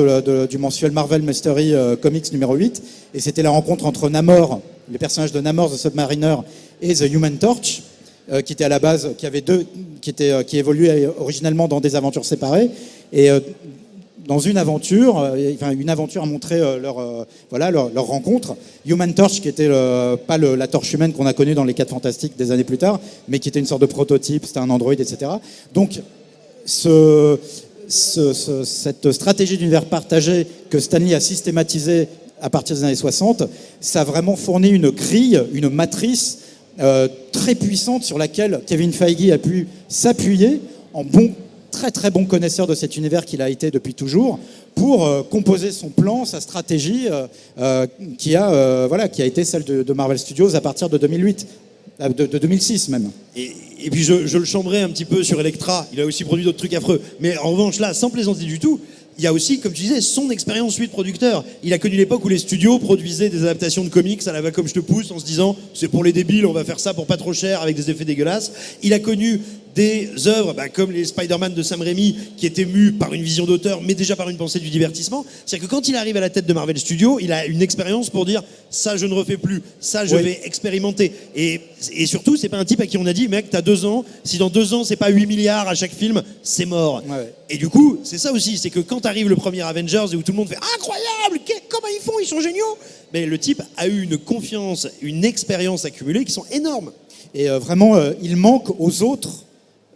du mensuel Marvel Mystery Comics numéro 8, et c'était la rencontre entre Namor, les personnages de Namor, The Submariner, et The Human Torch, qui était à la base, qui évoluait originellement dans des aventures séparées, et dans une aventure a montré leur rencontre. Human Torch, qui était pas la torche humaine qu'on a connue dans les 4 Fantastiques des années plus tard, mais qui était une sorte de prototype, c'était un androïde, etc. Donc, cette stratégie d'univers partagé que Stan Lee a systématisée à partir des années 60, ça a vraiment fourni une grille, une matrice très puissante sur laquelle Kevin Feige a pu s'appuyer en très très bon connaisseur de cet univers qu'il a été depuis toujours pour composer son plan, sa stratégie qui a été celle de Marvel Studios à partir de 2008, de 2006 même. Et puis je le chambrais un petit peu sur Elektra, il a aussi produit d'autres trucs affreux, mais en revanche là, sans plaisanter du tout, il y a aussi, comme tu disais, son expérience lui de producteur. Il a connu l'époque où les studios produisaient des adaptations de comics à la va comme je te pousse en se disant c'est pour les débiles, on va faire ça pour pas trop cher avec des effets dégueulasses. Il a connu des œuvres comme les Spider-Man de Sam Raimi qui étaient mues par une vision d'auteur mais déjà par une pensée du divertissement. C'est-à-dire que quand il arrive à la tête de Marvel Studios, il a une expérience pour dire ça je ne refais plus, ça je vais expérimenter. Et surtout c'est pas un type à qui on a dit mec t'as 2 ans, si dans 2 ans c'est pas 8 milliards à chaque film, c'est mort. Ouais. Et du coup c'est ça aussi, c'est que quand arrive le premier Avengers et où tout le monde fait incroyable, comment ils font, ils sont géniaux, mais le type a eu une confiance, une expérience accumulée qui sont énormes. Et vraiment il manque aux autres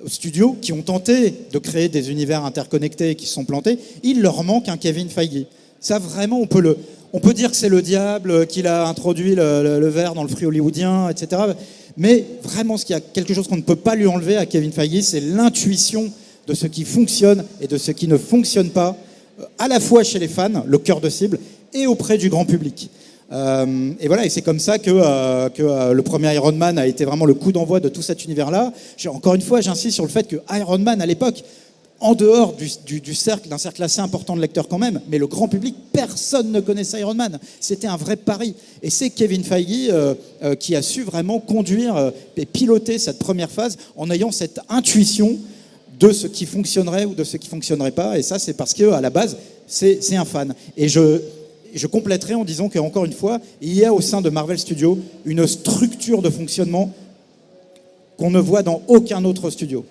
studios qui ont tenté de créer des univers interconnectés et qui se sont plantés, il leur manque un Kevin Feige. Ça vraiment, on peut dire que c'est le diable, qu'il a introduit le verre dans le fruit hollywoodien, etc. Mais vraiment, il y a quelque chose qu'on ne peut pas lui enlever à Kevin Feige, c'est l'intuition de ce qui fonctionne et de ce qui ne fonctionne pas, à la fois chez les fans, le cœur de cible, et auprès du grand public. Et voilà, et c'est comme ça que le premier Iron Man a été vraiment le coup d'envoi de tout cet univers-là. Encore une fois, j'insiste sur le fait que Iron Man, à l'époque, en dehors du cercle, d'un cercle assez important de lecteurs quand même, mais le grand public, personne ne connaissait Iron Man. C'était un vrai pari. Et c'est Kevin Feige qui a su vraiment conduire et piloter cette première phase en ayant cette intuition de ce qui fonctionnerait ou de ce qui ne fonctionnerait pas. Et ça, c'est parce qu'à la base, c'est un fan. Et je compléterai en disant qu'encore une fois, il y a au sein de Marvel Studios une structure de fonctionnement qu'on ne voit dans aucun autre studio.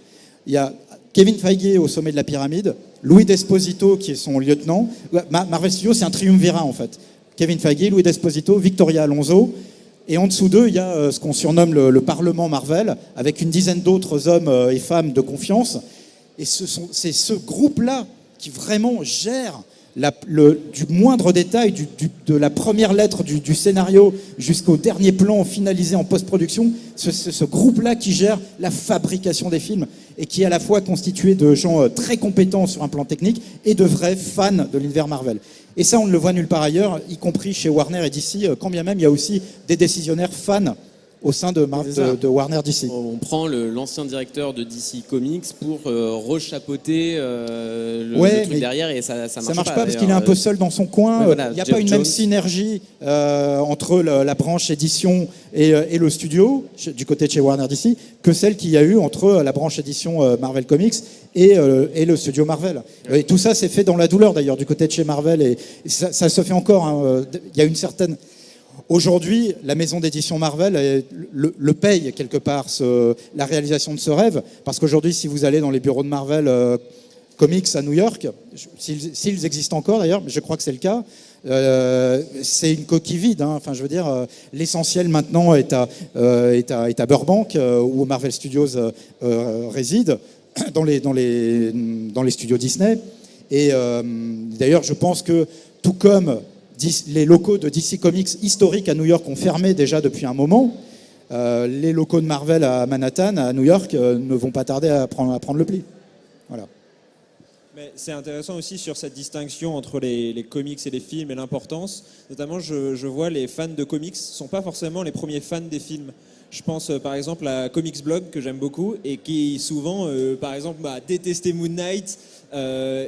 Il y a Kevin Feige au sommet de la pyramide, Louis Desposito qui est son lieutenant. Marvel Studios, c'est un triumvirat en fait. Kevin Feige, Louis Desposito, Victoria Alonso. Et en dessous d'eux, il y a ce qu'on surnomme le Parlement Marvel, avec une dizaine d'autres hommes et femmes de confiance. Et c'est ce groupe-là qui vraiment gère du moindre détail, de la première lettre du scénario jusqu'au dernier plan finalisé en post-production, ce groupe-là qui gère la fabrication des films et qui est à la fois constitué de gens très compétents sur un plan technique et de vrais fans de l'univers Marvel. Et ça, on ne le voit nulle part ailleurs, y compris chez Warner et DC, quand bien même il y a aussi des décisionnaires fans au sein de Warner DC. On prend l'ancien directeur de DC Comics pour rechapeauter le truc derrière et ça marche pas parce qu'il est un peu seul dans son coin. Il n'y a pas une même synergie entre la branche édition et le studio du côté de chez Warner DC que celle qu'il y a eu entre la branche édition Marvel Comics et le studio Marvel. Et tout ça s'est fait dans la douleur d'ailleurs du côté de chez Marvel et ça se fait encore. Il y a une certaine... Aujourd'hui, la maison d'édition Marvel le paye quelque part la réalisation de ce rêve, parce qu'aujourd'hui, si vous allez dans les bureaux de Marvel Comics à New York, s'ils existent encore d'ailleurs, mais je crois que c'est le cas, c'est une coquille vide. Enfin, je veux dire, l'essentiel maintenant est à Burbank, où Marvel Studios réside, dans les studios Disney. Et d'ailleurs, je pense que tout comme les locaux de DC Comics historiques à New York ont fermé déjà depuis un moment, les locaux de Marvel à Manhattan, à New York, ne vont pas tarder à prendre le pli. Voilà. Mais c'est intéressant aussi sur cette distinction entre les comics et les films et l'importance. Notamment, je vois les fans de comics ne sont pas forcément les premiers fans des films. Je pense par exemple à Comics Blog que j'aime beaucoup et qui souvent, par exemple, a détesté Moon Knight.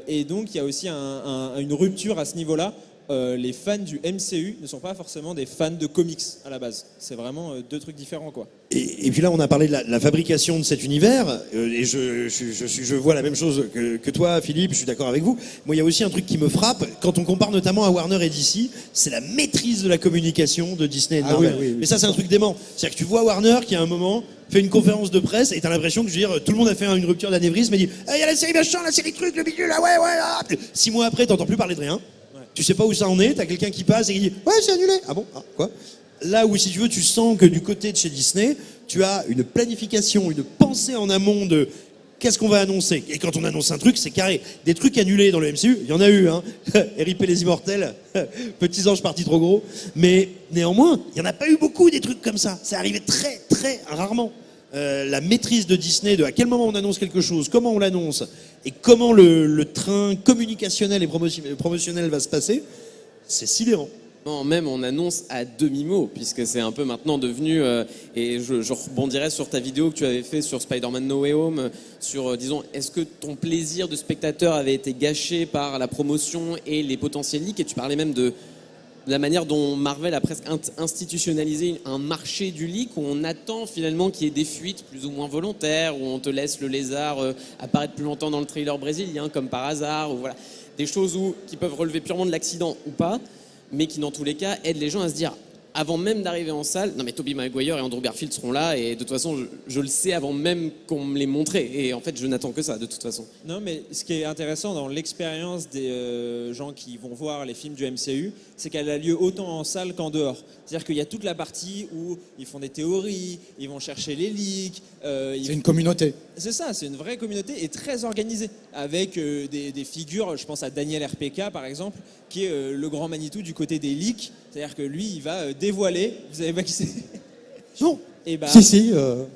Et donc, il y a aussi une rupture à ce niveau-là. Les fans du MCU ne sont pas forcément des fans de comics à la base. C'est vraiment deux trucs différents, quoi. Et puis là, on a parlé de la fabrication de cet univers, et je vois la même chose que toi, Philippe, je suis d'accord avec vous. Moi, il y a aussi un truc qui me frappe, quand on compare notamment à Warner et DC, c'est la maîtrise de la communication de Disney et de Marvel. Oui. Mais ça, c'est un truc dément. C'est-à-dire que tu vois Warner qui, à un moment, fait une conférence de presse, et t'as l'impression que, je veux dire, tout le monde a fait une rupture d'anévrisme, et dit « Il y a la série machin, la série truc, le bidule, là, ouais, là !» 6 mois après, t'entends plus parler de rien. Tu sais pas où ça en est, t'as quelqu'un qui passe et qui dit « Ouais, c'est annulé !» Ah bon, quoi? Là où, si tu veux, tu sens que du côté de chez Disney, tu as une planification, une pensée en amont de qu'est-ce qu'on va annoncer. Et quand on annonce un truc, c'est carré. Des trucs annulés dans le MCU, il y en a eu, hein. RIP les immortels, petits anges partis trop gros. Mais néanmoins, il n'y en a pas eu beaucoup des trucs comme ça. Ça arrivait très, très rarement. La maîtrise de Disney, de à quel moment on annonce quelque chose, comment on l'annonce, et comment le train communicationnel et promotionnel va se passer, c'est sidérant. Non, même on annonce à demi-mot, puisque c'est un peu maintenant devenu, et je rebondirais sur ta vidéo que tu avais fait sur Spider-Man No Way Home, sur, disons, est-ce que ton plaisir de spectateur avait été gâché par la promotion et les potentiels leaks, et tu parlais même de la manière dont Marvel a presque institutionnalisé un marché du leak où on attend finalement qu'il y ait des fuites plus ou moins volontaires, où on te laisse le lézard apparaître plus longtemps dans le trailer brésilien comme par hasard, ou voilà, des choses qui peuvent relever purement de l'accident ou pas, mais qui dans tous les cas aident les gens à se dire avant même d'arriver en salle, non mais Tobey Maguire et Andrew Garfield seront là et de toute façon je le sais avant même qu'on me les montre et en fait je n'attends que ça de toute façon. Non mais ce qui est intéressant dans l'expérience des gens qui vont voir les films du MCU, c'est qu'elle a lieu autant en salle qu'en dehors. C'est-à-dire qu'il y a toute la partie où ils font des théories, ils vont chercher les leaks. C'est une communauté. C'est ça, c'est une vraie communauté et très organisée avec des figures, je pense à Daniel RPK par exemple, qui est le grand Manitou du côté des leaks. C'est-à-dire que lui, il va dévoiler. Vous savez pas qui c'est? Non. Et bah, si. non,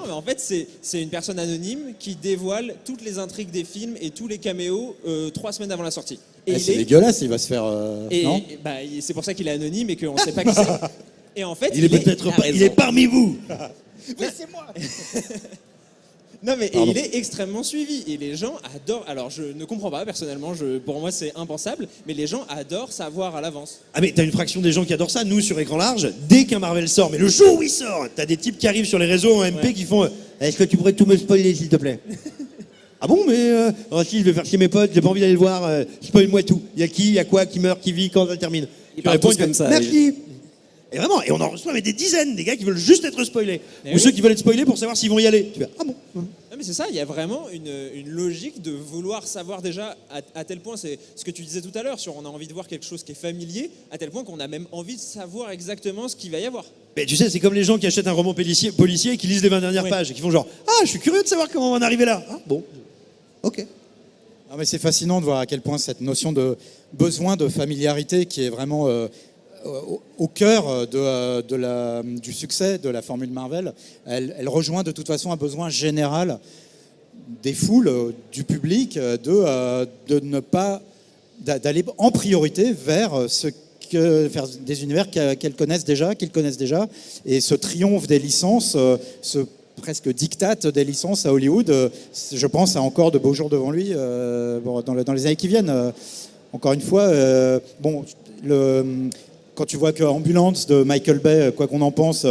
mais en fait, c'est une personne anonyme qui dévoile toutes les intrigues des films et tous les caméos 3 semaines avant la sortie. Et c'est dégueulasse, il va se faire. Non c'est pour ça qu'il est anonyme et qu'on ne sait pas qui c'est. Et en fait, il est peut-être il est parmi vous. Oui, c'est moi. Non mais et Pardon. il est extrêmement suivi et les gens adorent. Alors je ne comprends pas personnellement, pour moi c'est impensable, mais les gens adorent savoir à l'avance. Ah mais t'as une fraction des gens qui adorent ça. Nous sur écran large, dès qu'un Marvel sort, mais le jour où il sort, t'as des types qui arrivent sur les réseaux en MP qui font est-ce que tu pourrais tout me spoiler s'il te plaît? Ah bon mais si je vais faire chier mes potes, j'ai pas envie d'aller le voir, spoil-moi tout. Il y a qui, il y a quoi, qui meurt, qui vit, quand ça termine. Ils parlent tous il fait, comme ça, merci. Et vraiment, et on en reçoit mais des dizaines, des gars qui veulent juste être spoilés. Mais Ou oui. ceux qui veulent être spoilés pour savoir s'ils vont y aller. Tu fais, ah bon. Non mais c'est ça, il y a vraiment une logique de vouloir savoir déjà à tel point, c'est ce que tu disais tout à l'heure, sur on a envie de voir quelque chose qui est familier, à tel point qu'on a même envie de savoir exactement ce qu'il va y avoir. Mais tu sais, c'est comme les gens qui achètent un roman policier et qui lisent les 20 dernières Oui. pages et qui font genre, ah, je suis curieux de savoir comment on va en arriver là. Ah bon, ok. Non, mais c'est fascinant de voir à quel point cette notion de besoin de familiarité qui est vraiment au cœur du succès de la formule Marvel, elle rejoint de toute façon un besoin général des foules, du public, de ne pas d'aller en priorité vers vers des univers qu'ils connaissent déjà, et ce triomphe des licences, ce presque diktat des licences à Hollywood, je pense a encore de beaux jours devant lui dans les années qui viennent. Encore une fois, quand tu vois que Ambulance de Michael Bay, quoi qu'on en pense,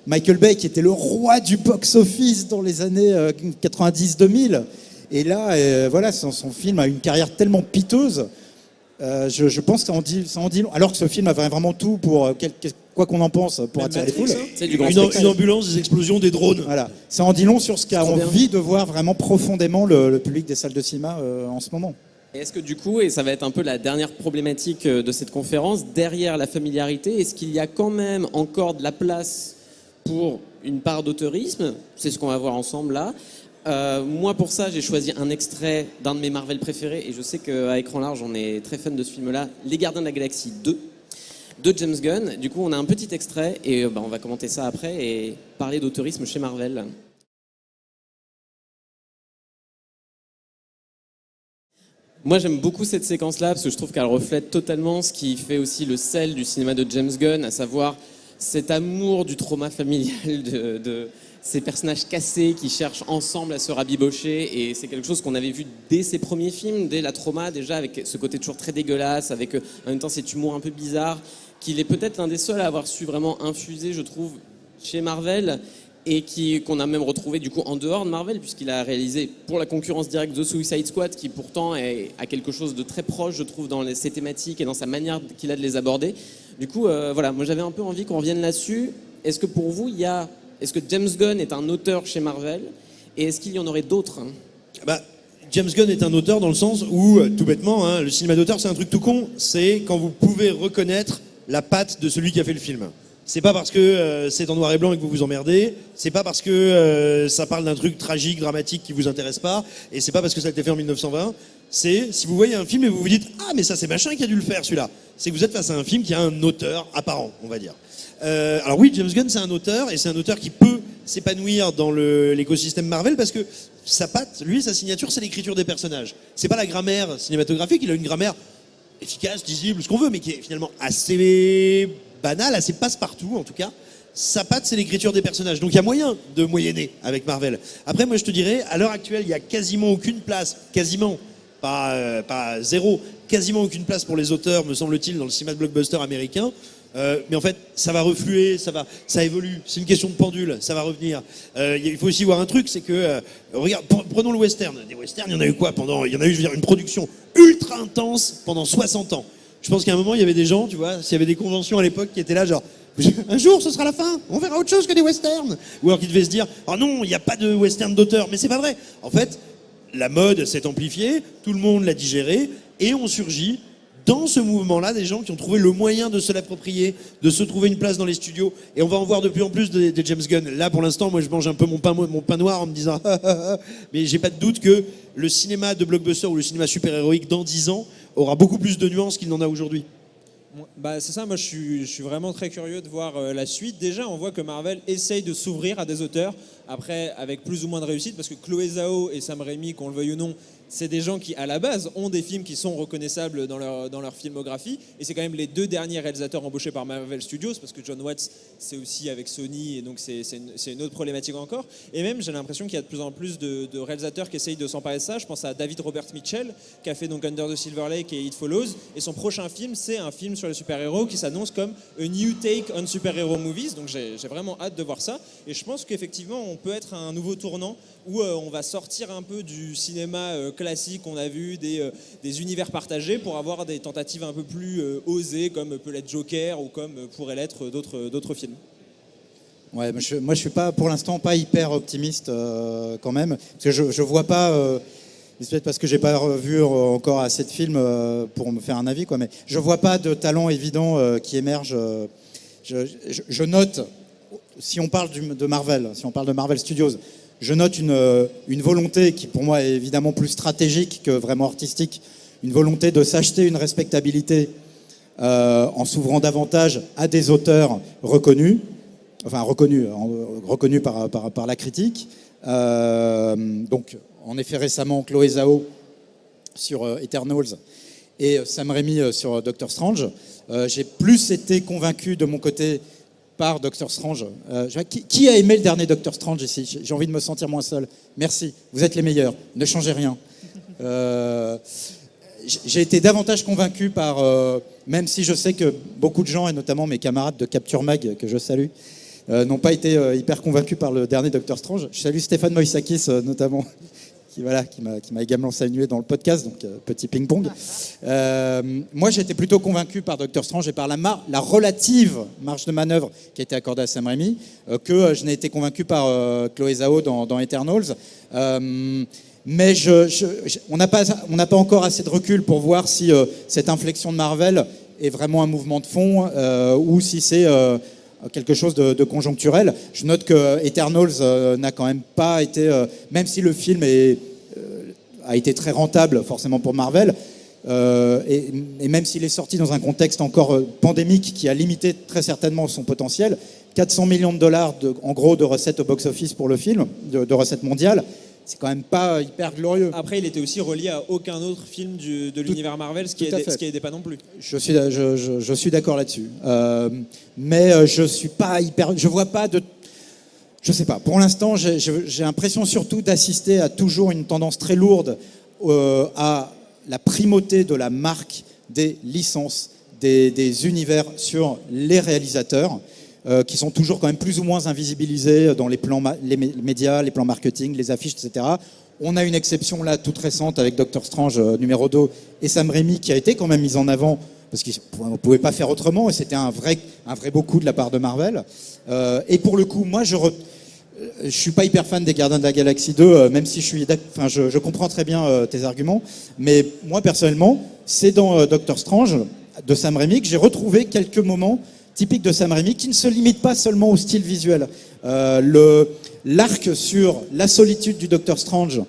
Michael Bay qui était le roi du box-office dans les années 90-2000, et là, voilà, son film a une carrière tellement piteuse. Je pense que ça en dit long. Alors que ce film avait vraiment tout pour, quoi qu'on en pense, pour Même attirer les Matrix, foules. hein. C'est du grand Une spectacle. ambulance, des explosions, des drones. Voilà, ça en dit long sur ce qu'a Trop bien. envie de voir vraiment profondément le public des salles de cinéma en ce moment. Et est-ce que du coup, et ça va être un peu la dernière problématique de cette conférence, derrière la familiarité, est-ce qu'il y a quand même encore de la place pour une part d'auteurisme? C'est ce qu'on va voir ensemble là. Moi, pour ça, j'ai choisi un extrait d'un de mes Marvel préférés, et je sais qu'à écran large, on est très fan de ce film-là, Les Gardiens de la Galaxie 2, de James Gunn. Du coup, on a un petit extrait, et on va commenter ça après, et parler d'auteurisme chez Marvel. Moi, j'aime beaucoup cette séquence-là parce que je trouve qu'elle reflète totalement ce qui fait aussi le sel du cinéma de James Gunn, à savoir cet amour du trauma familial de ces personnages cassés qui cherchent ensemble à se rabibocher. Et c'est quelque chose qu'on avait vu dès ses premiers films, dès La Trauma, déjà avec ce côté toujours très dégueulasse, avec en même temps cet humour un peu bizarre, qu'il est peut-être l'un des seuls à avoir su vraiment infuser, je trouve, chez Marvel, et qu'on a même retrouvé du coup en dehors de Marvel, puisqu'il a réalisé pour la concurrence directe The Suicide Squad, qui pourtant a quelque chose de très proche, je trouve, dans ses thématiques et dans sa manière qu'il a de les aborder. Du coup, voilà, moi j'avais un peu envie qu'on revienne là-dessus. Est-ce que pour vous, est-ce que James Gunn est un auteur chez Marvel, et est-ce qu'il y en aurait d'autres? Bah, James Gunn est un auteur dans le sens où, tout bêtement, le cinéma d'auteur, c'est un truc tout con. C'est quand vous pouvez reconnaître la patte de celui qui a fait le film. C'est pas parce que c'est en noir et blanc et que vous vous emmerdez. C'est pas parce que ça parle d'un truc tragique, dramatique qui vous intéresse pas. Et c'est pas parce que ça a été fait en 1920. C'est si vous voyez un film et vous vous dites ah mais ça c'est machin qui a dû le faire celui-là. C'est que vous êtes face à un film qui a un auteur apparent, on va dire. Alors oui, James Gunn c'est un auteur et c'est un auteur qui peut s'épanouir dans l'écosystème Marvel parce que sa patte, lui, sa signature, c'est l'écriture des personnages. C'est pas la grammaire cinématographique. Il a une grammaire efficace, lisible, ce qu'on veut, mais qui est finalement assez banal, assez passe-partout en tout cas. Sa patte, c'est l'écriture des personnages. Donc il y a moyen de moyenner avec Marvel. Après, moi je te dirais, à l'heure actuelle, il y a quasiment aucune place, quasiment, pas zéro, quasiment aucune place pour les auteurs, me semble-t-il, dans le cinéma de blockbuster américain. Mais en fait, ça va refluer, ça évolue. C'est une question de pendule, ça va revenir. Il faut aussi voir un truc, c'est que regarde, prenons le western. Des westerns, il y en a eu quoi il y en a eu, je veux dire, une production ultra intense pendant 60 ans. Je pense qu'à un moment, il y avait des gens, tu vois, s'il y avait des conventions à l'époque qui étaient là, genre, un jour, ce sera la fin, on verra autre chose que des westerns. Ou alors qui devaient se dire, oh non, il n'y a pas de western d'auteur, mais c'est pas vrai. En fait, la mode s'est amplifiée, tout le monde l'a digéré, et on surgit dans ce mouvement-là des gens qui ont trouvé le moyen de se l'approprier, de se trouver une place dans les studios. Et on va en voir de plus en plus des James Gunn. Là, pour l'instant, moi, je mange un peu mon pain noir en me disant mais j'ai pas de doute que le cinéma de blockbuster ou le cinéma super-héroïque dans 10 ans aura beaucoup plus de nuances qu'il n'en a aujourd'hui. Bah, c'est ça, moi je suis vraiment très curieux de voir la suite. Déjà, on voit que Marvel essaye de s'ouvrir à des auteurs, après avec plus ou moins de réussite, parce que Chloé Zhao et Sam Raimi, qu'on le veuille ou non, c'est des gens qui, à la base, ont des films qui sont reconnaissables dans leur filmographie. Et c'est quand même les 2 derniers réalisateurs embauchés par Marvel Studios, parce que John Watts, c'est aussi avec Sony, et donc c'est une autre problématique encore. Et même, j'ai l'impression qu'il y a de plus en plus de réalisateurs qui essayent de s'emparer de ça. Je pense à David Robert Mitchell, qui a fait donc Under the Silver Lake et It Follows. Et son prochain film, c'est un film sur les super-héros qui s'annonce comme A New Take on Super-Hero Movies. Donc j'ai vraiment hâte de voir ça. Et je pense qu'effectivement, on peut être à un nouveau tournant où on va sortir un peu du cinéma classique qu'on a vu, des univers partagés, pour avoir des tentatives un peu plus osées, comme peut l'être Joker ou comme pourraient l'être d'autres films. Ouais, moi je suis pas, pour l'instant, pas hyper optimiste quand même, parce que je vois pas, c'est peut-être parce que j'ai pas revu encore assez de films pour me faire un avis, quoi, mais je vois pas de talent évident qui émerge. Je note, si on parle de Marvel, si on parle de Marvel Studios, je note une volonté qui pour moi est évidemment plus stratégique que vraiment artistique, une volonté de s'acheter une respectabilité en s'ouvrant davantage à des auteurs reconnus, enfin reconnus par la critique. Donc en effet récemment Chloé Zhao sur Eternals et Sam Raimi sur Doctor Strange. J'ai plus été convaincu de mon côté par Doctor Strange. Qui a aimé le dernier Doctor Strange ici? J'ai envie de me sentir moins seul. Merci, vous êtes les meilleurs. Ne changez rien. J'ai été davantage convaincu par, même si je sais que beaucoup de gens, et notamment mes camarades de Capture Mag, que je salue, n'ont pas été hyper convaincus par le dernier Doctor Strange. Je salue Stéphane Moïsakis notamment, qui m'a également salué dans le podcast, donc petit ping-pong. Moi, j'ai été plutôt convaincu par Doctor Strange et par la relative marge de manœuvre qui a été accordée à Sam Raimi, que je n'ai été convaincu par Chloé Zhao dans Eternals. Mais on n'a pas encore assez de recul pour voir si cette inflexion de Marvel est vraiment un mouvement de fond ou si c'est quelque chose de conjoncturel. Je note que Eternals n'a quand même pas été, même si le film a été très rentable forcément pour Marvel, et même s'il est sorti dans un contexte encore pandémique qui a limité très certainement son potentiel, 400 millions de dollars en gros de recettes au box-office pour le film, de recettes mondiales, c'est quand même pas hyper glorieux. Après, il était aussi relié à aucun autre film de l'univers Marvel, ce qui aidait pas non plus. Je suis d'accord là-dessus. Mais je suis pas hyper... Je vois pas de... Je sais pas. Pour l'instant, j'ai l'impression surtout d'assister à toujours une tendance très lourde à la primauté de la marque, des licences, des univers sur les réalisateurs. Qui sont toujours quand même plus ou moins invisibilisés dans les plans, les médias, les plans marketing, les affiches, etc. On a une exception là toute récente avec Doctor Strange numéro 2 et Sam Raimi qui a été quand même mise en avant parce qu'on ne pouvait pas faire autrement et c'était un vrai beau coup de la part de Marvel. Et pour le coup, moi je suis pas hyper fan des Gardiens de la Galaxie 2, même si je comprends très bien tes arguments, mais moi personnellement, c'est dans Doctor Strange de Sam Raimi que j'ai retrouvé quelques moments typique de Sam Raimi, qui ne se limite pas seulement au style visuel. L'arc sur la solitude du Docteur Strange,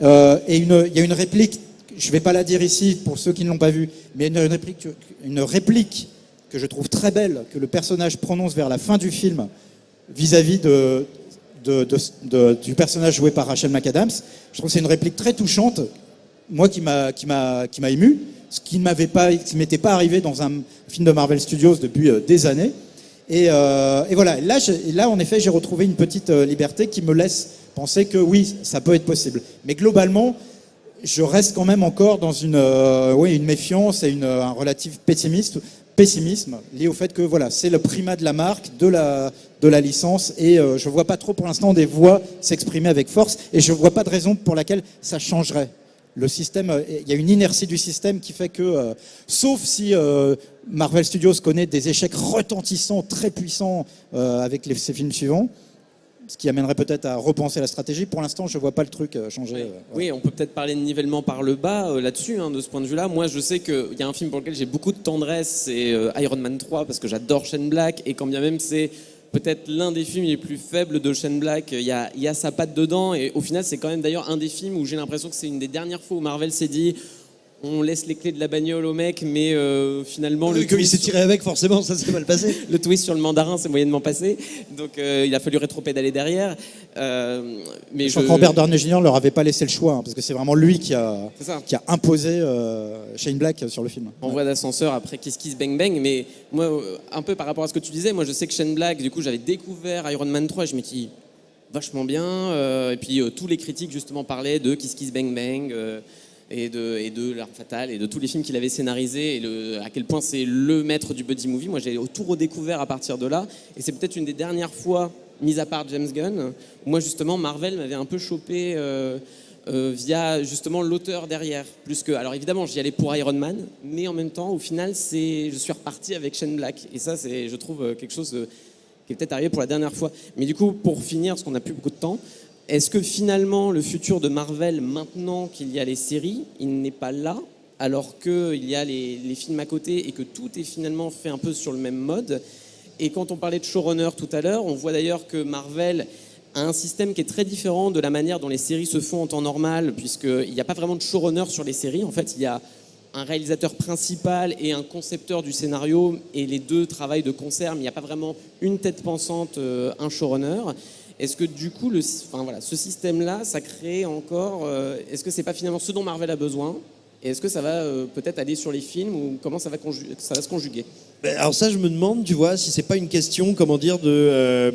et il y a une réplique, je ne vais pas la dire ici pour ceux qui ne l'ont pas vue, mais une réplique que je trouve très belle, que le personnage prononce vers la fin du film, vis-à-vis du personnage joué par Rachel McAdams. Je trouve que c'est une réplique très touchante, moi qui m'a ému, ce qui ne m'était pas arrivé dans un film de Marvel Studios depuis des années. Et voilà, là, en effet, j'ai retrouvé une petite liberté qui me laisse penser que oui, ça peut être possible. Mais globalement, je reste quand même encore dans une méfiance et un relatif pessimisme lié au fait que voilà, c'est le primat de la marque, de la licence, et je vois pas trop pour l'instant des voix s'exprimer avec force, et je vois pas de raison pour laquelle ça changerait. Le système, il y a une inertie du système qui fait que, sauf si Marvel Studios connaît des échecs retentissants, très puissants avec ses films suivants, ce qui amènerait peut-être à repenser la stratégie. Pour l'instant, je ne vois pas le truc changer. Oui, on peut peut-être parler de nivellement par le bas là-dessus, de ce point de vue-là. Moi, je sais qu'il y a un film pour lequel j'ai beaucoup de tendresse, c'est Iron Man 3, parce que j'adore Shane Black, et quand bien même c'est peut-être l'un des films les plus faibles de Shane Black, il y a sa patte dedans, et au final c'est quand même d'ailleurs un des films où j'ai l'impression que c'est une des dernières fois où Marvel s'est dit on laisse les clés de la bagnole au mec, mais finalement le Comme il s'est twist, tiré avec, forcément, ça s'est mal passé. le twist sur le mandarin s'est moyennement passé, donc il a fallu rétro-pédaler derrière. Mais Je crois que Robert Downey Jr. leur avait pas laissé le choix, parce que c'est vraiment lui qui a C'est ça. imposé Shane Black sur le film. En voie d'ascenseur après Kiss Kiss Bang Bang, mais moi, un peu par rapport à ce que tu disais, moi je sais que Shane Black, du coup j'avais découvert Iron Man 3 et je me dis vachement bien, et puis tous les critiques justement parlaient de Kiss Kiss Bang Bang et de L'Arme Fatale et de tous les films qu'il avait scénarisés et à quel point c'est le maître du buddy movie. Moi j'ai tout redécouvert à partir de là, et c'est peut-être une des dernières fois, mis à part James Gunn, où moi justement Marvel m'avait un peu chopé via justement l'auteur derrière, plus que, alors évidemment j'y allais pour Iron Man, mais en même temps au final je suis reparti avec Shane Black, et ça c'est, je trouve, quelque chose qui est peut-être arrivé pour la dernière fois. Mais du coup, pour finir, parce qu'on n'a plus beaucoup de temps, est-ce que finalement le futur de Marvel, maintenant qu'il y a les séries, il n'est pas là, alors qu'il y a les films à côté et que tout est finalement fait un peu sur le même mode? Et quand on parlait de showrunner tout à l'heure, on voit d'ailleurs que Marvel a un système qui est très différent de la manière dont les séries se font en temps normal, puisqu'il n'y a pas vraiment de showrunner sur les séries. En fait, il y a un réalisateur principal et un concepteur du scénario, et les deux travaillent de concert, mais il n'y a pas vraiment une tête pensante, un showrunner. Est-ce que du coup, ce système-là, ça crée encore... est-ce que c'est pas finalement ce dont Marvel a besoin? Et est-ce que ça va peut-être aller sur les films, ou comment ça va se conjuguer? Alors ça, je me demande, tu vois, si c'est pas une question, comment dire, de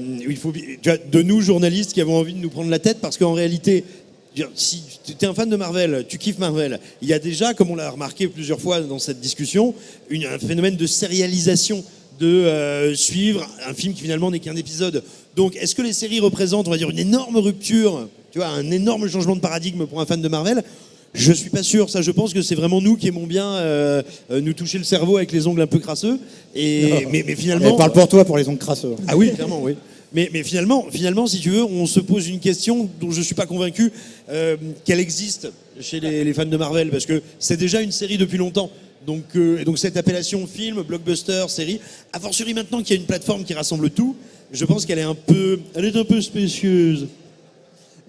nous journalistes qui avons envie de nous prendre la tête, parce qu'en réalité, si tu es un fan de Marvel, tu kiffes Marvel, il y a déjà, comme on l'a remarqué plusieurs fois dans cette discussion, un phénomène de sérialisation, de suivre un film qui finalement n'est qu'un épisode. Donc, est-ce que les séries représentent, on va dire, une énorme rupture, tu vois, un énorme changement de paradigme pour un fan de Marvel? Je suis pas sûr. Ça, je pense que c'est vraiment nous qui aimons bien nous toucher le cerveau avec les ongles un peu crasseux. Mais finalement, parle pour toi pour les ongles crasseux. Ah oui, clairement, oui. Mais finalement, si tu veux, on se pose une question dont je suis pas convaincu qu'elle existe chez les fans de Marvel, parce que c'est déjà une série depuis longtemps. Donc cette appellation film, blockbuster, série, a fortiori maintenant qu'il y a une plateforme qui rassemble tout, je pense qu'elle est un peu spécieuse.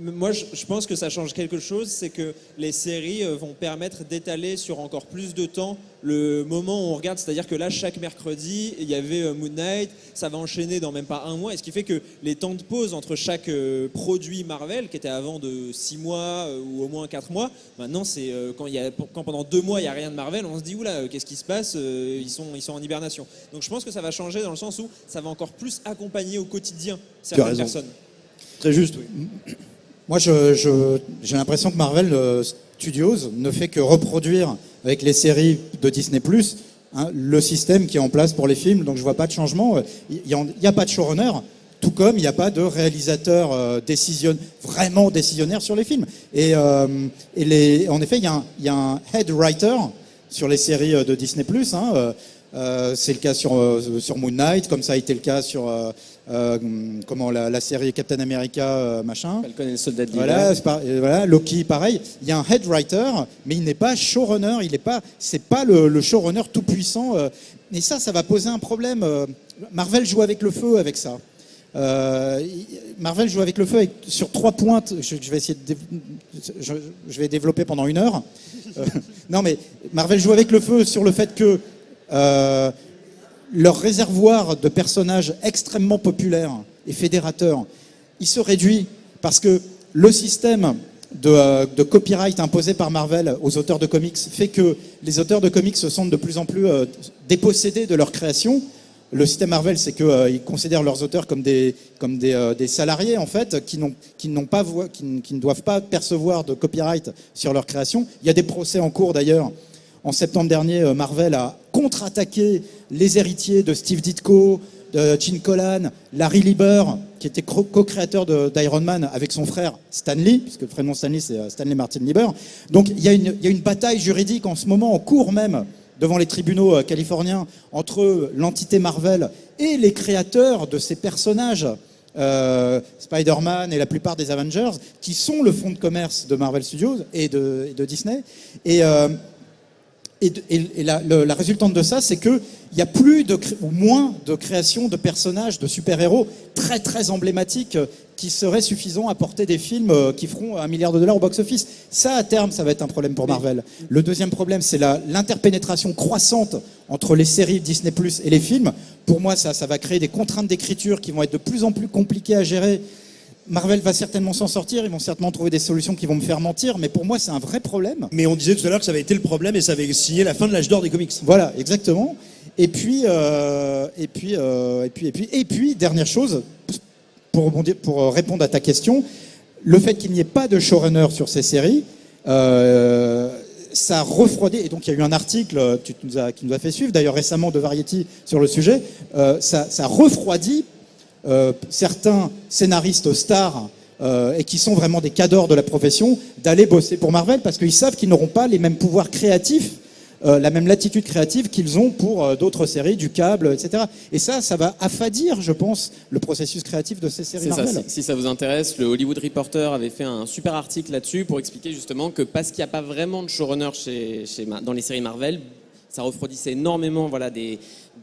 Moi, je pense que ça change quelque chose, c'est que les séries vont permettre d'étaler sur encore plus de temps le moment où on regarde. C'est-à-dire que là, chaque mercredi, il y avait Moon Knight, ça va enchaîner dans même pas un mois, et ce qui fait que les temps de pause entre chaque produit Marvel, qui était avant de 6 mois ou au moins 4 mois, maintenant, c'est quand pendant 2 mois, il n'y a rien de Marvel, on se dit, oula, qu'est-ce qui se passe, ils sont en hibernation. Donc je pense que ça va changer dans le sens où ça va encore plus accompagner au quotidien certaines personnes. Très juste, oui. Moi, j'ai l'impression que Marvel Studios ne fait que reproduire avec les séries de Disney+, le système qui est en place pour les films. Donc, je vois pas de changement. Il n'y a pas de showrunner, tout comme il n'y a pas de réalisateur vraiment décisionnaire sur les films. Et en effet, il y a un head writer sur les séries de Disney+. C'est le cas sur Moon Knight, comme ça a été le cas sur la série Captain America, machin. Falcon et le soldat d'hiver. Voilà, Loki, pareil. Il y a un head writer, mais il n'est pas showrunner. C'est pas le showrunner tout puissant. Et ça va poser un problème. Marvel joue avec le feu avec ça. Marvel joue avec le feu sur 3 pointes. Je vais essayer je vais développer pendant 1 heure. Non, mais Marvel joue avec le feu sur le fait que leur réservoir de personnages extrêmement populaires et fédérateurs, il se réduit parce que le système de copyright imposé par Marvel aux auteurs de comics fait que les auteurs de comics se sentent de plus en plus dépossédés de leur création. Le système Marvel, c'est qu'ils considèrent leurs auteurs comme des salariés, en fait, qui ne doivent pas percevoir de copyright sur leur création. Il y a des procès en cours, d'ailleurs. En septembre dernier, Marvel a contre-attaqué les héritiers de Steve Ditko, de Gene Colan, Larry Lieber, qui était co-créateur d'Iron Man avec son frère Stan Lee, puisque le prénom Stan Lee, c'est Stanley Martin Lieber. Donc il y a une bataille juridique en ce moment, en cours même, devant les tribunaux californiens, entre l'entité Marvel et les créateurs de ces personnages, Spider-Man et la plupart des Avengers, qui sont le fonds de commerce de Marvel Studios et de Disney. Et la résultante de ça, c'est qu'il y a plus ou moins de création de personnages, de super-héros très très emblématiques qui serait suffisant à porter des films qui feront $1 milliard au box-office. Ça, à terme, ça va être un problème pour Marvel. Le deuxième problème, c'est l'interpénétration croissante entre les séries Disney+ et les films. Pour moi, ça va créer des contraintes d'écriture qui vont être de plus en plus compliquées à gérer. Marvel va certainement s'en sortir, ils vont certainement trouver des solutions qui vont me faire mentir, mais pour moi, c'est un vrai problème. Mais on disait tout à l'heure que ça avait été le problème et ça avait signé la fin de l'âge d'or des comics. Voilà, exactement. Et puis, dernière chose, pour répondre à ta question, le fait qu'il n'y ait pas de showrunner sur ces séries, ça a refroidi, et donc il y a eu un article qui nous a fait suivre, d'ailleurs récemment de Variety sur le sujet, ça refroidit certains scénaristes stars et qui sont vraiment des cadors de la profession d'aller bosser pour Marvel parce qu'ils savent qu'ils n'auront pas les mêmes pouvoirs créatifs, la même latitude créative qu'ils ont pour d'autres séries, du câble, etc. Et ça va affadir, je pense, le processus créatif de ces séries Marvel. Ça, si ça vous intéresse, le Hollywood Reporter avait fait un super article là-dessus pour expliquer justement que parce qu'il n'y a pas vraiment de showrunner dans les séries Marvel, ça refroidissait énormément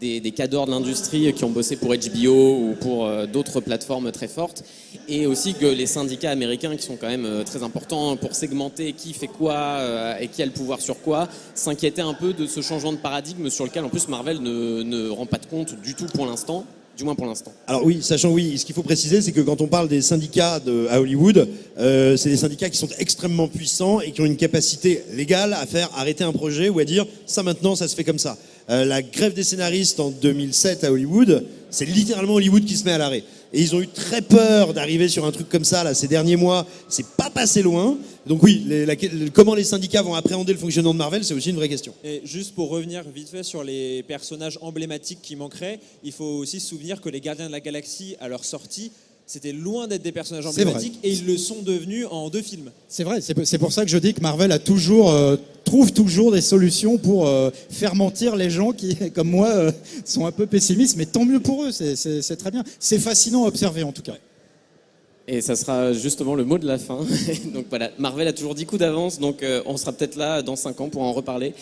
des cadors de l'industrie qui ont bossé pour HBO ou pour d'autres plateformes très fortes, et aussi que les syndicats américains qui sont quand même très importants pour segmenter qui fait quoi et qui a le pouvoir sur quoi, s'inquiétaient un peu de ce changement de paradigme sur lequel en plus Marvel ne rend pas de compte du tout pour l'instant. Du moins pour l'instant. Alors oui, ce qu'il faut préciser, c'est que quand on parle des syndicats à Hollywood, c'est des syndicats qui sont extrêmement puissants et qui ont une capacité légale à faire arrêter un projet ou à dire ça maintenant, ça se fait comme ça. La grève des scénaristes en 2007 à Hollywood, c'est littéralement Hollywood qui se met à l'arrêt. Et ils ont eu très peur d'arriver sur un truc comme ça là, ces derniers mois. C'est pas passé loin. Donc oui, comment les syndicats vont appréhender le fonctionnement de Marvel, c'est aussi une vraie question. Et juste pour revenir vite fait sur les personnages emblématiques qui manqueraient, il faut aussi se souvenir que les Gardiens de la Galaxie, à leur sortie, c'était loin d'être des personnages emblématiques et ils le sont devenus en 2 films. C'est vrai, c'est pour ça que je dis que Marvel trouve toujours des solutions pour faire mentir les gens qui, comme moi, sont un peu pessimistes, mais tant mieux pour eux, c'est très bien. C'est fascinant à observer en tout cas. Et ça sera justement le mot de la fin. Donc voilà, Marvel a toujours 10 coups d'avance, donc on sera peut-être là dans 5 ans pour en reparler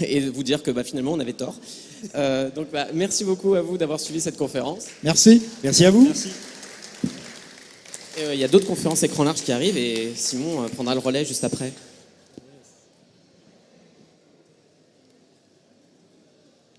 et vous dire que finalement on avait tort. Donc merci beaucoup à vous d'avoir suivi cette conférence. Merci. Merci à vous. Merci. Il y a d'autres conférences écran large qui arrivent et Simon prendra le relais juste après.